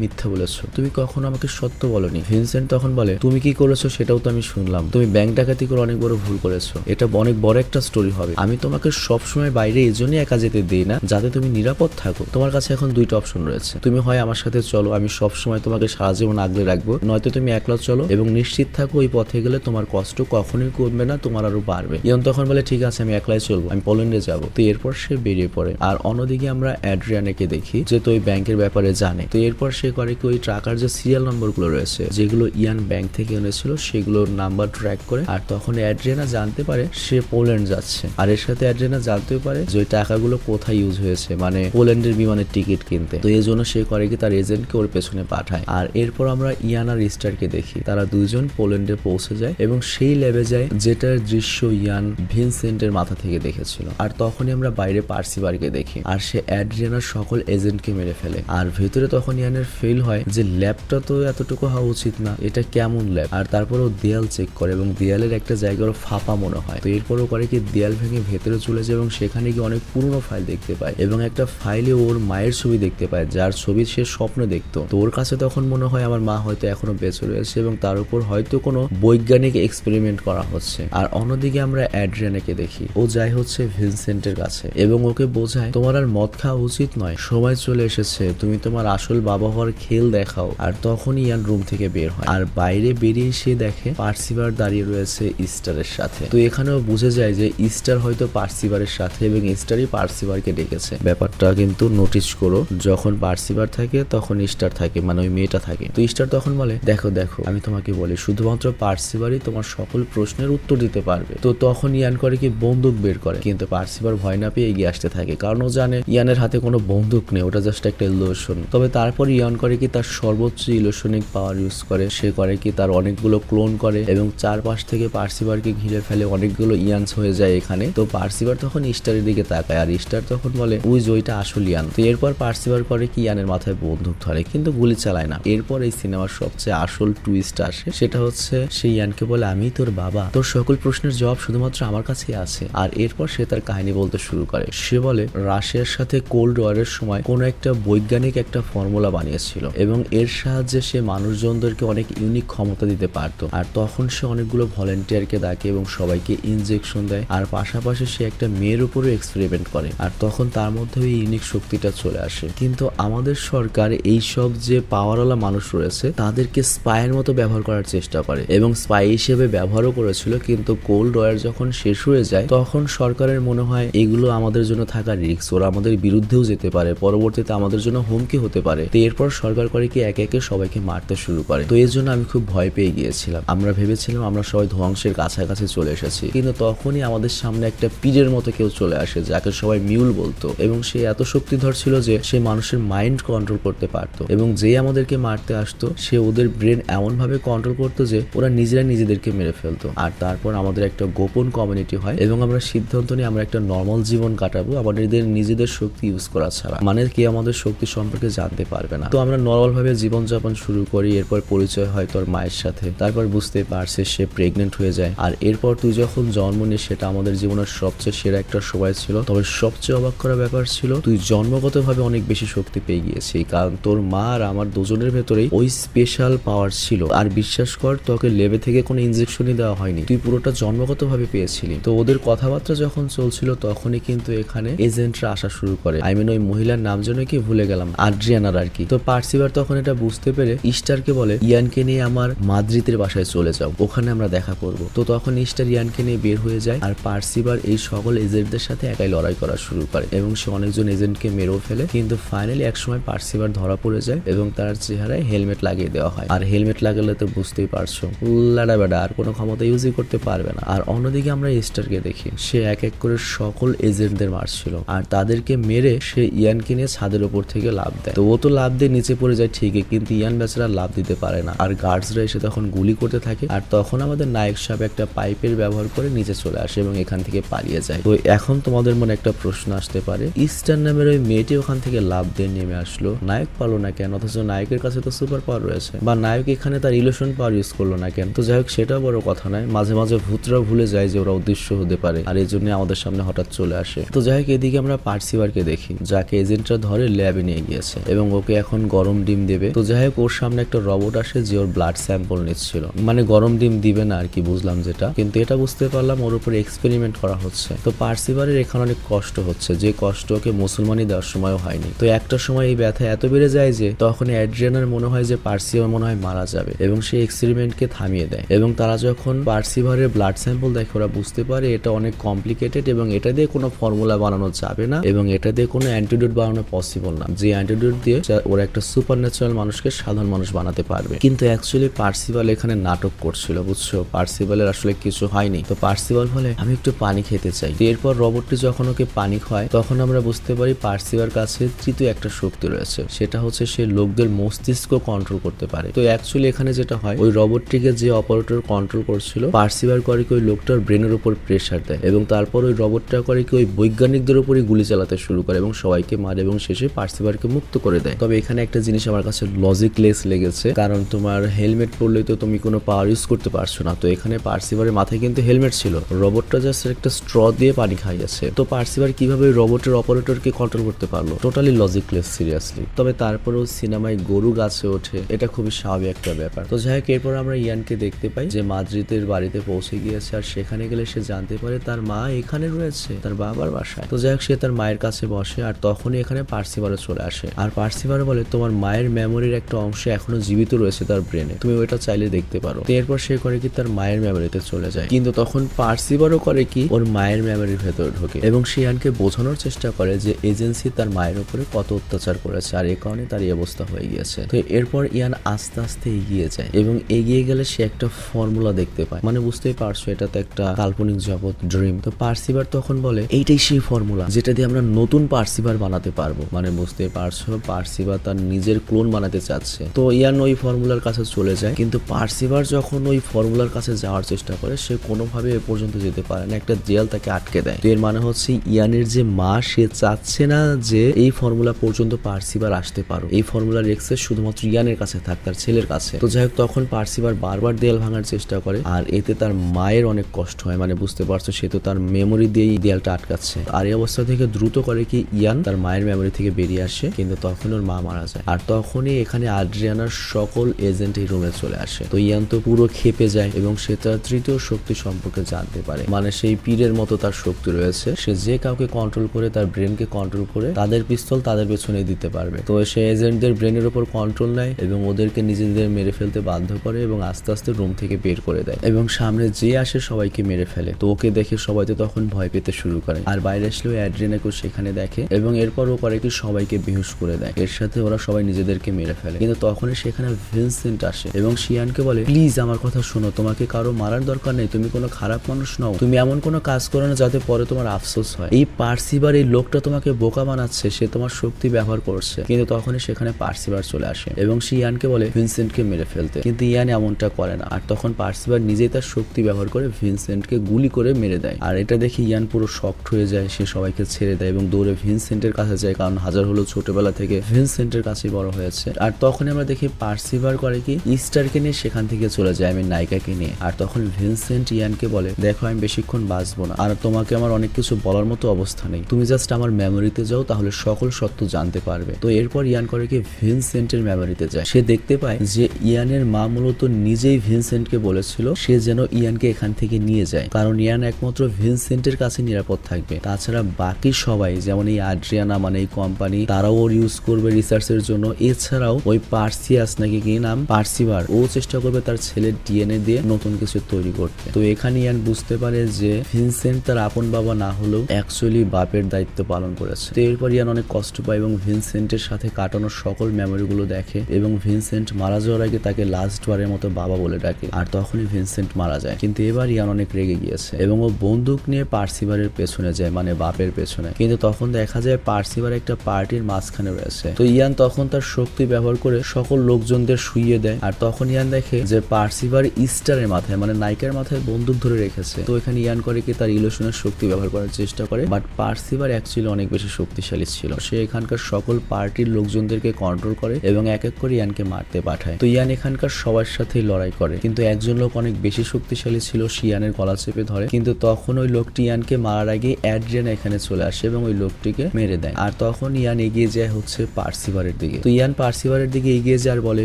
মিথ্যা বলেছো, তুমি কখনো আমাকে সত্য বলনি। ভিনসেন্ট তখন বলে তুমি কি করেছো সেটাও তো আমি শুনলাম, তুমি ব্যাংক ডাকাতি করে অনেক বড় ভুল করেছো, এটা অনেক বড় একটা স্টোরি হবে। আমি তোমাকে সবসময় বাইরে এই জন্যই একা যেতে দিই না যাতে তুমি নিরাপদ থাকো। তোমার কাছে এখন দুইটা অপশন রয়েছে, তুমি হয় আমার সাথে চলো, আমি সবসময় তোমাকে সারা জীবন আগলে রাখবো, নয়তো তুমি একলা চলো এবং নিশ্চিত থাকো ওই পথে গেলে তোমার কষ্ট কখনোই কমবে না, তোমার আরো বাড়বে। ইয়ান তখন বলে ঠিক আছে আমি একলাই চলবো, আমি পোল্যান্ডে যাবো। তো এরপর সে বেরিয়ে পড়ে। আর অন্যদিকে আমরা অ্যাড্রিয়ানাকে দেখি যে তো ওই ব্যাংকের ব্যাপারে জানে। তো এরপর সে করে কি ওই ট্রাকার যে সিরিয়াল নাম্বার গুলো রয়েছে যেগুলো ইয়ান ব্যাংক থেকে এনেছিল সেগুলোর নাম্বার ট্র্যাক করে। আর তখন অ্যাড্রিয়ানা জানতে পারে সে পোল্যান্ড যাচ্ছে। আর এর সাথে অ্যাড্রিয়ানা জানতেও পারে যে ওই টাকাগুলো কোথায় ইউজ হয়েছে, মানে পোল্যান্ডের বিমানের টিকিট কিনতে। তো এই জন্য সে করে কি তার এজেন্টকে ওর পেছনে পাঠায়। আর এরপর আমরা ইয়ান আর ইস্টারকে দেখি তারা দুইজন পোল্যান্ডে পৌঁছে যায় এবং সেই ল্যাবে যায় যেটার দৃশ্য ইয়ান ভিনসেন্টের মাথা থেকে দেখেছিল। আর তখনই আমরা বাইরে পার্সিভারকে দেখি আর সে অ্যাড্রিয়ানার সকল এজেন্টকে মেরে ফেলে। আর ভেতরে তখন ইয়ানের ফিল হয় যে ল্যাবটা তো এতটুকু হওয়া উচিত না, এটা কেমন ল্যাব। আর তারপর ও দেয়াল চেক করে এবং দেয়ালের একটা জায়গার ফাঁপা মনে হয়। তো এরপর ও করে কি দেয়াল ভেঙে ভেতরে চলে যায় এবং সেখানে গিয়ে অনেক পুরনো ফাইল দেখতে পায় এবং একটা ফাইলে ওর মায়ের ছবি দেখতে পায় যার ছবি সে স্বপ্ন দেখতো। তো ওর কাছে তখন মনে হয় আমার মা হয়তো এখনো বেঁচে রয়েছে এবং তার উপর হয়তো কোনো বৈজ্ঞানিক এক্সপেরিমেন্ট করা হচ্ছে। আর অন্যদিকে আমরা অ্যাড্রিয়ানাকে দেখি ও যায় হচ্ছে ভিনসেন্টের কাছে এবং ওকে বোঝায় তোমার আর মদ খাওয়া উচিত নয়, সময় চলে এসেছে তুমি তোমার আসল বাবা হওয়ার খেল দেখাও। আর তখনই ইয়ান রুম থেকে বের হয় আর বাইরে বেরিয়ে সে দেখে পার্সিভার দাঁড়িয়ে রয়েছে ইস্টারের সাথে। তো এখানেও বুঝে যায় যে ইস্টার হয়তো পার্সিভারের সাথে এবং ইস্টারই পার্সিভারকে ডেকেছে। ব্যাপারটা কিন্তু নোটিস করো, যখন পার্সিভার থাকে তখন ইস্টার থাকে, মানে ওই মেয়েটা থাকে। তো ইস্টার তখন বলে দেখো দেখো আমি তোমাকে বলি শুধুমাত্র পার্সিভারই তোমার সকল প্রশ্নের উত্তর দিতে পারবে। তো তখন ইয়ান করে কি বন্দুক বের করে, কিন্তু পার্সিভার ভয় না পেয়ে এগিয়ে আসতে থাকে কারণ ও জানে ইয়ানের হাতে কোনো বন্দুক নেই, ওটা জাস্ট একটা ইলুশন। তবে তারপর ইয়ান করে কি তার সর্বোচ্চ ইলুশনিক পাওয়ার ইউজ করে, সে করে কি তার অনেকগুলো ক্লোন করে এবং চারপাশ থেকে পার্সিভারকে ঘিরে ফেলে, অনেকগুলো ইয়ানস হয়ে যায় এখানে। তো পার্সিভার তখন ইস্টারের দিকে তাকায় আর ইস্টার তখন বলে ওই যে ওইটা আসল ইয়ান। তো এরপর পার্সিভার করে কি ইয়ানের মাথায় বন্দুক ধরে কিন্তু গুলি চালায় না। এরপর এই সিনেমার সবচেয়ে আসল টুইস্ট আসে, সেটা হচ্ছে সে ইয়ানকে বলে আমি তোর বাবা, তোর সকল প্রশ্নের জবাব শুধুমাত্র আমার কাছেই আছে। আর এরপর সে তার কাহিনী বলতে শুরু করে। সে বলে রাশিয়ার সাথে কোল্ড ওয়ারের সময় কোন একটা বৈজ্ঞানিক একটা ফর্মুলা বানিয়েছিল এবং এর সাহায্যে সে মানুষজনদেরকে অনেক ইউনিক ক্ষমতা দিতে পারত। আর তখন সে অনেকগুলো ভলেন্টিয়ারকে ডাকে এবং সবাইকে ইনজেকশন দেয় আর পাশাপাশি সে একটা মেয়ের উপরে এক্সপেরিমেন্ট করে আর তখন তার মধ্যে ওই ইউনিক শক্তিটা চলে আসে। কিন্তু আমাদের সরকার এই সব যে পাওয়ারওয়ালা মানুষ রয়েছে তাদেরকে স্পাইয়ের মতো ব্যবহার করার চেষ্টা করে এবং স্পাই হিসেবে ব্যবহারও করেছিল। কিন্তু কোল্ড ওয়ার যখন শেষ হয়ে যায় তখন সরকারের মনে হয় এগুলো আমাদের জন্য থাকা রিস্ক, ওরা আমাদের বিরুদ্ধেও যেতে পারে, পরবর্তীতে আমাদের জন্য হুমকি হতে পারে। তো এরপর সরকার করে কি একে একে সবাইকে মারতে শুরু করে। তো এর জন্য আমি খুব ভয় পেয়ে গিয়েছিলাম, আমরা ভেবেছিলাম আমরা সবাই ধ্বংসের কাছাকাছি চলে এসেছি। কিন্তু তখনই আমাদের সামনে একটা পীরের মতো কেউ চলে আসে যাকে সবাই মিউল বলতো এবং সে এত শক্তিধর ছিল যে সে মানুষের মাইন্ড কন্ট্রোল করতে পারতো এবং যে আমাদেরকে মারতে আসতো সে ওদের ব্রেন এমন ভাবে কন্ট্রোল করতো যে ওরা নিজেরা নিজেদেরকে মেরে ফেলতো। আর তারপর আমাদের একটা গোপন কমিউনিটি হয় এবং আমরা সিদ্ধান্ত নিই আমরা একটা নর্মাল জীবন কাটাবো আমাদের নিজেদের শক্তি ইউজ করা ছাড়া, মানে কি আমাদের শক্তি সম্পর্কে জানতে পারবে না। তো আমরা নর্মাল ভাবে জীবনযাপন শুরু করি। এরপর পরিচয় হয় তোর মায়ের সাথে, তারপর বুঝতে পারছে সে প্রেগনেন্ট হয়ে যায়। আর এরপর তুই যখন জন্ম নিস সেটা আমাদের জীবনের সবচেয়ে সেরা একটা সময় ছিল। তবে সবচেয়ে অবাক করা ব্যাপার ছিল তুই জন্মগতভাবে অনেক বেশি শক্তি পেয়ে গিয়েছিস কারণ তোর মা আর আমার দুজনের ভেতরেই ওই স্পেশাল পাওয়ার ছিল। আর বিশ্বাস কর তোকে লেবে থেকে কোনো ইনজেকশনই দেওয়া হয়নি, তুই পুরোটা জন্মগতভাবে পেয়েছিলি। তো ওদের কথাবার্তা যখন চলছিল তখনই কিন্তু এখানে এজেন্টরা আসা শুরু শুরু করে। আই মিন ওই মহিলার নাম যেন কি ভুলে গেলাম, আড্রিয়ানার আর কি। তো পার্সিবার তখন এটা বুঝতে পেরে ইস্টারকে বলে ইয়ানকে নিয়ে আমার মাদ্রিদের বাসায় চলে যাও, ওখানে আমরা দেখা করব। তো তখন ইস্টার ইয়ানকে নিয়ে বের হয়ে যায় আর পার্সিবার এই সকল এজেন্টদের সাথে একাই লড়াই করা শুরু করে এবং সে অনেকজন এজেন্টকে মেরেও ফেলে। কিন্তু ফাইনালি একসময় পার্সিবার ধরা পড়ে যায় এবং তার চেহারায় হেলমেট লাগিয়ে দেওয়া হয়। আর হেলমেট লাগালে তো বুঝতেই পারছো উল্লাডা বেডা আর কোনো ক্ষমতা ইউজই করতে পারবে না। আর অন্যদিকে আমরা ইস্টারকে দেখি সে এক এক করে সকল এজেন্টদের মারছিল আর তাদেরকে মেরে সে ইয়ানকে নিয়ে ছাদের উপর থেকে লাফ দেয়। তো ও তো লাফ দিয়ে নিচে পড়ে যায় ঠিকই, কিন্তু ইয়ান বেচারা লাফ দিতে পারে না আর গার্ডসরা এসে তখন গুলি করতে থাকে। আর তখন আমাদের নায়ক সাহেব একটা পাইপের ব্যবহার করে নিচে চলে আসে এবং এখান থেকে পালিয়ে যায়। তো এখন তোমাদের মনে একটা প্রশ্ন আসতে পারে, ইস্টার নামের ওই মেয়েটি ওখান থেকে লাফ দিয়ে নেমে আসলো, নায়ক পারলো না কেন? অথচ নায়কের কাছে তো সুপার পাওয়ার রয়েছে, বা নায়ক এখানে তার ইলিউশন পাওয়ার ইউজ করলো না কেন? তো যাই হোক সেটা বড় কথা নয়, মাঝে মাঝে ভূতরা ভুলে যায় যে ওরা উদ্দেশ্য হতে পারে আর এই জন্য আমাদের সামনে হঠাৎ চলে আসে। তো যাই হোক এদিকে আমরা পার্সিবারকে দেখি যাকে এজেন্টরা ধরে ল্যাবে নিয়ে গিয়েছে এবং ওকে এখন গরম ডিম দেবে। তো যাই হোক ওর সামনে একটা রোবট আসে যে ওর ব্লাড স্যাম্পল নিচ্ছিল, মানে গরম ডিম দিবে না আর কি বুঝলাম যেটা, কিন্তু এটা বুঝতে পারলাম ওর উপরে এক্সপেরিমেন্ট করা হচ্ছে। তো পার্সিবারের এখানে অনেক কষ্ট হচ্ছে, যে কষ্ট ওকে মুসলমানি দেওয়ার সময়ও হয়নি। তো একটা সময় এই ব্যথা এত বেড়ে যায় যে তখন অ্যাড্রিয়ানার মনে হয় যে পার্সিবার মনে হয় মারা যাবে এবং সেই এক্সপেরিমেন্টকে থামিয়ে দেয়। এবং তারা যখন পার্সিবারের ব্লাড স্যাম্পল দেখে ওরা বুঝতে পারে এটা অনেক কমপ্লিকেটেড এবং এটা দিয়ে কোনো ফর্মুলা বানানো যাবে না এবং এটা দিয়ে কোনো অ্যান্টিডোট বানানো পসিবল না, যে অ্যান্টিডোট দিয়ে ওরা একটা সুপার ন্যাচারাল মানুষকে সাধারণ মানুষ বানাতে পারবে। কিন্তু অ্যাকচুয়ালি পার্সিবাল এখানে নাটক করছিল, বুঝছো? পার্সিবালের আসলে কিছু হয়নি। তো পার্সিবাল বলে আমি একটু পানি খেতে চাই। এরপর রোবটটি যখন ওকে পানি খায় তখন আমরা বুঝতে পারি পার্সিবার কাছে তৃতীয় একটা শক্তি রয়েছে, সেটা হচ্ছে সে লোকদের মস্তিষ্ক কন্ট্রোল করতে পারে। তো অ্যাকচুয়ালি এখানে যেটা হয় ওই রোবটটিকে যে অপারেটর কন্ট্রোল করছিল পার্সিবার করে কি ওই লোকটার ব্রেনের উপর প্রেসার দেয় এবং তারপর ওই রোবটটা করে কি ওই বৈজ্ঞানিকদের উপরই গুলি চালাতে শুরু করে এবং সবাইকে মারে এবং শেষে পার্সিবারকে মুক্ত করে দেয়। তবে এখানে একটা জিনিস আমার কাছে লজিকলেস লেগেছে, কারণ তোমার হেলমেট পরলেই তো তুমি কোনো পাওয়ার ইউজ করতে পারছো না। তো এখানে পার্সিবারের মাথায় কিন্তু হেলমেট ছিল, রোবটটা জাস্ট একটা স্ট্র দিয়ে পানি খাইয়েছে। তো পার্সিবার কিভাবে রোবটের অপারেটরকে কন্ট্রোল করতে পারলো? Totally logicless seriously. তবে তারপরেও সিনেমায় গরু গাছে ওঠে, এটা খুবই স্বাভাবিক একটা ব্যাপার। তো যাই হোক এরপর আমরা ইয়ানকে দেখতে পাই যে মাদ্রিদের বাড়িতে পৌঁছে গিয়েছে আর সেখানে গেলে সে জানতে পারে তার মা এখানে রয়েছে তার বাবার বাসায়। তো যাই হোক সে তার মায়ের কাছে বসে আর তখনই এখানে পার্সিবারও চলে আসে আর পার্সিবার বলে তোমার মায়ের মেমোরির একটা অংশ এখনো জীবিত রয়েছে তার ব্রেনে, তুমি ওইটা চাইলে দেখতে পারো। তো এরপর সে করে কি তার মায়ের মেমোরিতে চলে যায়, কিন্তু তখন পার্সিবারও করে কি ওর মায়ের মেমোরির ভেতরে ঢোকে এবং সে ইয়ানকে বোঝানোর চেষ্টা করে যে এজেন্সি তার মায়ের উপরে কত অত্যাচার করেছে আর এই কারণে তার এই অবস্থা হয়ে গিয়েছে। তো এরপর ইয়ান আস্তে আস্তে এগিয়ে যায় এবং এগিয়ে গেলে সে একটা ফর্মুলা দেখতে পায়, মানে বুঝতেই পারছো এটা তো একটা কাল্পনিক জগৎ, ড্রিম। তো পার্সিবার তখন বলে এইটাই সেই ফর্মুলা যেটা দিয়ে আমরা নতুন পার্সিবার বানাতে পারবো, মানে বুঝতেই পারছো পার্সিবার তার নিজের ক্লোন বানাতে চাচ্ছে। তো ইয়ান ওই ফর্মুলার কাছে চলে যায়, কিন্তু পার্সিবার যখন ওই ফর্মুলার কাছে যাওয়ার চেষ্টা করে সে কোনোভাবে এ পর্যন্ত যেতে পারে না, একটা দেয়াল তাকে আটকে দেয়। তো এর মানে হচ্ছে ইয়ানের যে মা সে চাচ্ছে না যে এই ফর্মুলা পর্যন্ত পার্সিবার আসতে পারো, এই ফর্মুলার এক্সেস শুধুমাত্র ইয়ানের কাছে থাক, তার ছেলের কাছে। তো যাই হোক তখন পার্সিবার বারবার দেয়াল ভাঙার চেষ্টা করে আর এতে তার মায়ের অনেক কষ্ট হয়, মানে বুঝতে পারছো সে তো তার মেমোরি দিয়েই দেয়ালটা আটকাচ্ছে। আর এই অবস্থা থেকে দ্রুত করে কি ইয়ান তার মায়ের মেমোরি থেকে বেরিয়ে আসে, কিন্তু তখন ওর মা মারা যায় আর তখনই এখানে আড্রিয়ানার সকল এজেন্ট এই রুমে চলে আসে। তো ইয়ান তো পুরো খেপে যায় এবং সে তার তৃতীয় শক্তি সম্পর্কে জানতে পারে, মানে সেই পীরের মতো তার শক্তি রয়েছে, সে যে কাউকে কন্ট্রোল করে তার ব্রেনকে কন্ট্রোল করে তাদের পিস্তল তাদের পেছনে দিতে পারবে। তো সে এজেন্টদের ব্রেনের উপর কন্ট্রোল নেয় এবং ওদেরকে নিজেদের মেরে ফেলতে বাধ্য করে এবং আস্তে আস্তে রুম থেকে বের করে দেয় এবং সামনে যে আসে সবাইকে মেরে ফেলে। তো ওকে দেখে সবাই তো তখন ভয় পেতে শুরু করে আর বাইরে আসলেও অ্যাড্রিয়ানাকেও সেখানে দেখে এবং এরপর ও করে কি সবাইকে বেহুশ করে দেয়, এর সাথে ওরা সবাই নিজেদেরকে মেরে ফেলে। কিন্তু তখনই সেখানে ভিনসেন্ট আসে এবং শিয়ানকে বলে প্লিজ আমার কথা শোনো, তোমাকে কারো মারার দরকার নেই, তুমি কোনো খারাপ মানুষ নও, তুমি এমন কোনো কাজ করো না যাতে পরে তোমার আফসোস হয়। এই পার্সিবার এই লোকটা তোমাকে বোকা বানাচ্ছে, সে তোমার শক্তি ব্যবহার করছে। কিন্তু তখনই সেখানে পার্সিবার চলে আসে এবং সে ইয়ানকে বলে ভিনসেন্টকে মেরে ফেলতে, কিন্তু ইয়ান এমনটা করে না আর তখন পার্সিবার নিজেই তার শক্তি ব্যবহার করে ভিনসেন্টকে গুলি করে মেরে দেয়। আর এটা দেখে ইয়ান পুরো শকড হয়ে যায়, সে সবাইকে ছেড়ে দেয় এবং দৌড়ে ভিনসেন্টের কাছে যায়, কারণ হাজার হলো ছোটবেলা থেকে ভিনসেন্টের কাছেই বড় হয়েছে। আর তখন আমরা দেখি পার্সিবার করে কি ইস্টারকে নিয়ে সেখান থেকে চলে যায়, আমি নায়িকাকে নিয়ে। আর তখন ভিনসেন্ট ইয়ানকে বলে দেখো আমি বেশিক্ষণ বাঁচবো না আর তোমাকে আমার অনেক কিছু বলার মতো অবস্থা নেই, তুমি জাস্ট আমার মেমোরিতে যাও তাহলে সকল সত্য জানতে পারবে। তো এরপর ইয়ান করে কি ভিনসেন্টের মেমোরিতে যায়, সে দেখতে পায় যে ইয়ানের মা মূলত নিজেই ভিনসেন্টকে বলেছিল সে যেন ইয়ানকে এখান থেকে নিয়ে যায়, কারণ ইয়ান একমাত্র ভিনসেন্টের কাছে নিরাপদ থাকবে, তাছাড়া বাকি সবাই যেমন এই আড্রিয়ানা মানে এই কোম্পানি তারাও ওর ইউজ করবে রিসার্চের জন্য। এছাড়াও ওই পার্সিয়াস নাকি কি নাম পার্সিভার, ও চেষ্টা করবে তার ছেলের ডিএনএ দিয়ে নতুন কিছু তৈরি করতে। তো এখানে ইয়ান বুঝতে পারে যে ভিনসেন্ট তার আপন বাবা না হলেও অ্যাকচুয়ালি বাপের দায়িত্ব পালন করেছে। তো এরপর ইয়ান অনেক কষ্ট পায় এবং ভিনসেন্টের সাথে কাটানোর সকল মেমোরি গুলো দেখে এবং ভিনসেন্ট মারা যাওয়ার আগে তাকে লাস্ট বারের মতো বাবা বলে ডাকে। আর তখনই ভিনসেন্ট মারা যায়। কিন্তু এবার ইয়ান অনেক রেগে গিয়েছে এবং ও বন্দুক নিয়ে পার্সিভারের পেছনে যায়, মানে বাপের পেছনে। কিন্তু তখন দেখা যায় পার্সিভার একটা পার্টির মাঝখানে রয়েছে। তো ইয়ান তখন তার শক্তি ব্যবহার করে সকল লোকজনদের শুইয়ে দেয়। আর তখন ইয়ান দেখে যে পার্সিভার ইস্টারের মাথায় মানে নায়িকার মাথায় বন্দুক ধরে রেখেছে। তো এখানে ইয়ান করে কি তার ইলুশনের শক্তি ব্যবহার করার চেষ্টা করে, বাট পার্সিভার অ্যাকচুয়ালি অনেক বেশি শক্তিশালী ছিল। সে এখানকার সকল পার্টির লোকজনদেরকে কন্ট্রোল করে এবং এক এক করে ইয়ানকে মারতে পাঠায়। তো ইয়ান এখানকার সবার সাথেই লড়াই করে, কিন্তু একজন লোক অনেক বেশি শক্তিশালী ছিল, সে ইয়ানের গলা চেপে ধরে। কিন্তু তখন ওই লোকটি ইয়ানকে মারার আগে অ্যাড্রিয়ানা এখানে চলে আসে এবং ওই লোকটিকে মেরে দেয়। আর তখন ইয়ান এগিয়ে যায় হচ্ছে পার্সিভারের দিকে। তো ইয়ান পার্সিভারের দিকে এগিয়ে যায় আর বলে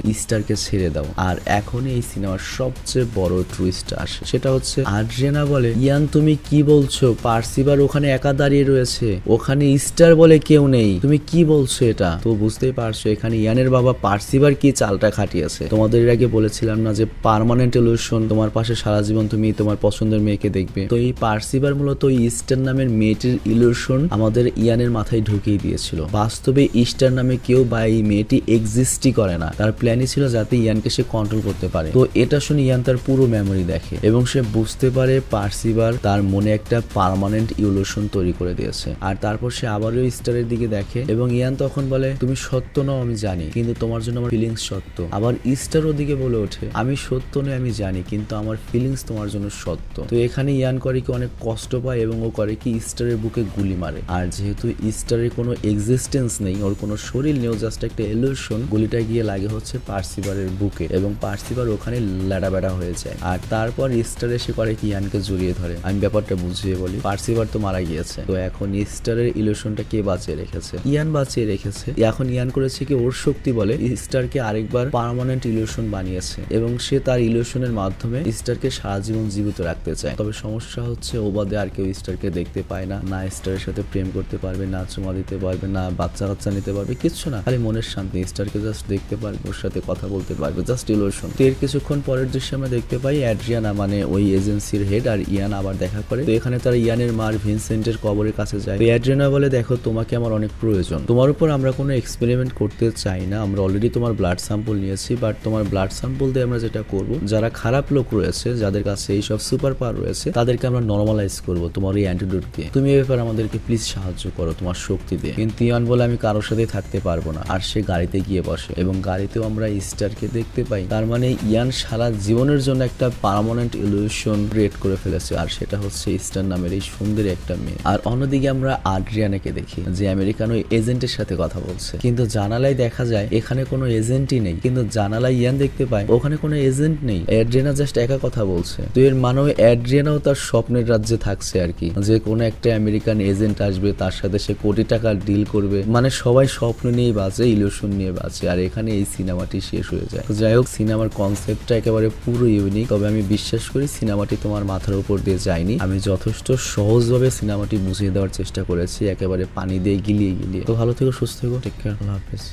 ইস্টারকে ছেড়ে দাও। আর এখন এই সিনেমার সবচেয়ে বড় টুইস্ট আসে, সেটা হচ্ছে আড্রিয়ানা বলে ইয়ান তুমি কি বলছো, পার্সিভার ওখানে একা দাঁড়িয়ে রয়েছে, ওখানে ইস্টার বলে কেউ নেই, তুমি কি বলছো এটা। তো বুঝতেই পারছো এখানে ইয়ানের বাবা পার্সিভার কি চালটা খাটিয়েছে। তোমাদের এর আগে বলেছিলাম না যে পার্মানেন্ট ইলুশন, তোমার পাশে সারা জীবন তুমি তোমার পছন্দের মেয়েকে দেখবে। তো এই পার্সিভার মূলত ইস্টার নামের মেয়েটির ইলুশন আমাদের ইয়ানের মাথায় ঢুকিয়ে দিয়েছিল। বাস্তবে ইস্টার নামে কেউ বা এই মেয়েটি এক্সিস্টই করে না। তার প্ল্যানই ছিল যাতে ইয়ানকে সে কন্ট্রোল করতে পারে। তো এটা শুনে ইয়ান তার পুরো মেমোরি দেখে এবং সে বুঝতে পারে পার্সিভার তার মনে একটা পার্মানেন্ট ইলুশন তৈরি করে দিয়েছে। আর তারপর সে আবারও ইস্টারের দিকে দেখে এবং ইয়ান তখন বলে তুমি সত্য নও আমি জানি, কিন্তু তোমার জন্য আমার ফিলিংস সত্য। আবার ইস্টার ওদিকে বলে ওঠে আমি সত্য নই আমি জানি, কিন্তু আমার ফিলিংস তোমার জন্য সত্য। তো এখানে ইয়ান করে কি অনেক কষ্ট পায় এবং ও করে কি ইস্টারের বুকে গুলি মারে। আর যেহেতু ইস্টারের কোনো এক্সিস্টেন্স নেই, ওর কোনো শরীর নেই, জাস্ট একটা ইলুশন, গুলিটা গিয়ে লাগে হচ্ছে পার্সিভারের বুকে এবং পার্সিভার ওখানে ল্যাডাবেড়া হয়ে যায়। আর তারপর ইস্টার এসে করে কি ইয়ানকে জড়িয়ে ধরে। আমি ব্যাপারটা বুঝিয়ে বলি, পার্সিভার তো মারা গিয়েছে, তো এখন ইস্টারের ইলুশনটা কে বাঁচিয়ে রেখেছে? ইয়ান বাঁচিয়ে রেখেছে। এখন ইয়ান করেছে কি ওর শক্তি বলে ইস্টারকে আরেকবার পার্মানেন্ট ইলুশন বানিয়েছে এবং সে তার ইলুশনের মাধ্যমে ইস্টারকে সারা জীবন জীবিত রাখতে চায়। তবে সমস্যা হচ্ছে ও বাদে আর কেউ ইস্টারকে দেখতে পায় না, না ইস্টারের সাথে প্রেম করতে পারবে, না চুমা দিতে পারবে, না বাচ্চা কাচ্চা নিতে পারবে, কিচ্ছু না, খালি মনের শান্তি। ইস্টারকে জাস্ট দেখতে পারবে, ওর সাথে কথা বলতে পারবে, জাস্ট ইলুশন। তো এর কিছুক্ষণ পরের দৃশ্যে আমরা দেখতে পাই অ্যাড্রিয়ানা মানে ওই এজেন্সির হেড আর ইয়ান আবার দেখা করে। তো এখানে তারা ইয়ানের মার ভিনসেন্টের কবরের কাছে যায়। তো অ্যাড্রিয়ানা বলে দেখো তোমাকে আমার অনেক প্রয়োজন, তোমার উপর আমরা কোনো এক্সপেরিমেন্ট করতে চাই না, আমরা অলরেডি তোমার ব্লাড স্যাম্পল নিয়েছি, বাট তোমার ব্লাড স্যাম্পল দিয়ে আমরা যেটা করবো যারা খারাপ লোক রয়েছে, যাদের কাছে এইসব সুপার পাওয়ার রয়েছে, তাদেরকে আমরা নর্মালাইজ করবো তোমার এই অ্যান্টিডোট দিয়ে। তুমি এই ব্যাপারে আমাদেরকে প্লিজ সাহায্য করো তোমার শক্তি দিয়ে। কিন্তু ইয়ান বলে আমি কারোর সাথে থাকতে পারবো না। আর সে গাড়িতে গিয়ে বসে এবং গাড়িতেও আমরা ইস্টারকে দেখতে পাই। তার মানে ইয়ান সারা জীবনের জন্য একটা পার্মানেন্ট ইলুশন ক্রিয়েট করে ফেলেছে, আর সেটা হচ্ছে ইস্টার নামের এই সুন্দরী একটা মেয়ে। আর অন্যদিকে আমরা আড্রিয়ানাকে দেখি যে আমেরিকান ওই এজেন্টের সাথে কথা বলছে, কিন্তু জানালায় দেখা যায় এখানে কোনো এজেন্টই নেই। কিন্তু জানালায় ইয়ান দেখতে পায় ওখানে কোনো এজেন্ট নেই, অ্যাড্রিয়ানা জাস্ট একা কথা বলছে। তো এর মানে অ্যাড্রিয়ানাও তার স্বপ্নের রাজ্যে থাকছে আর কি, যে কোনো একটা আমেরিকান এজেন্ট আসবে, তার সাথে সে কোটি টাকার ডিল করবে। মানে সবাই স্বপ্ন নিয়ে বাঁচে, ইলুশন নিয়ে বাঁচে। আর এখানে এই সিনেমাটি শেষ হয়ে যায়। তো যাই হোক, সিনেমার কনসেপ্টটা একেবারে পুরো ইউনিক। তবে আমি বিশ্বাস করি সিনেমাটি তোমার মাথার উপর দিয়ে যায়নি, আমি যথেষ্ট সহজভাবে সিনেমাটি বুঝিয়ে দেওয়ার চেষ্টা করেছি, একেবারে পানি দিয়ে গিলিয়ে গিলিয়ে। তো ভালো থেকো, সুস্থ থেকো, টেক কেয়ার, আল্লাহ হাফেজ।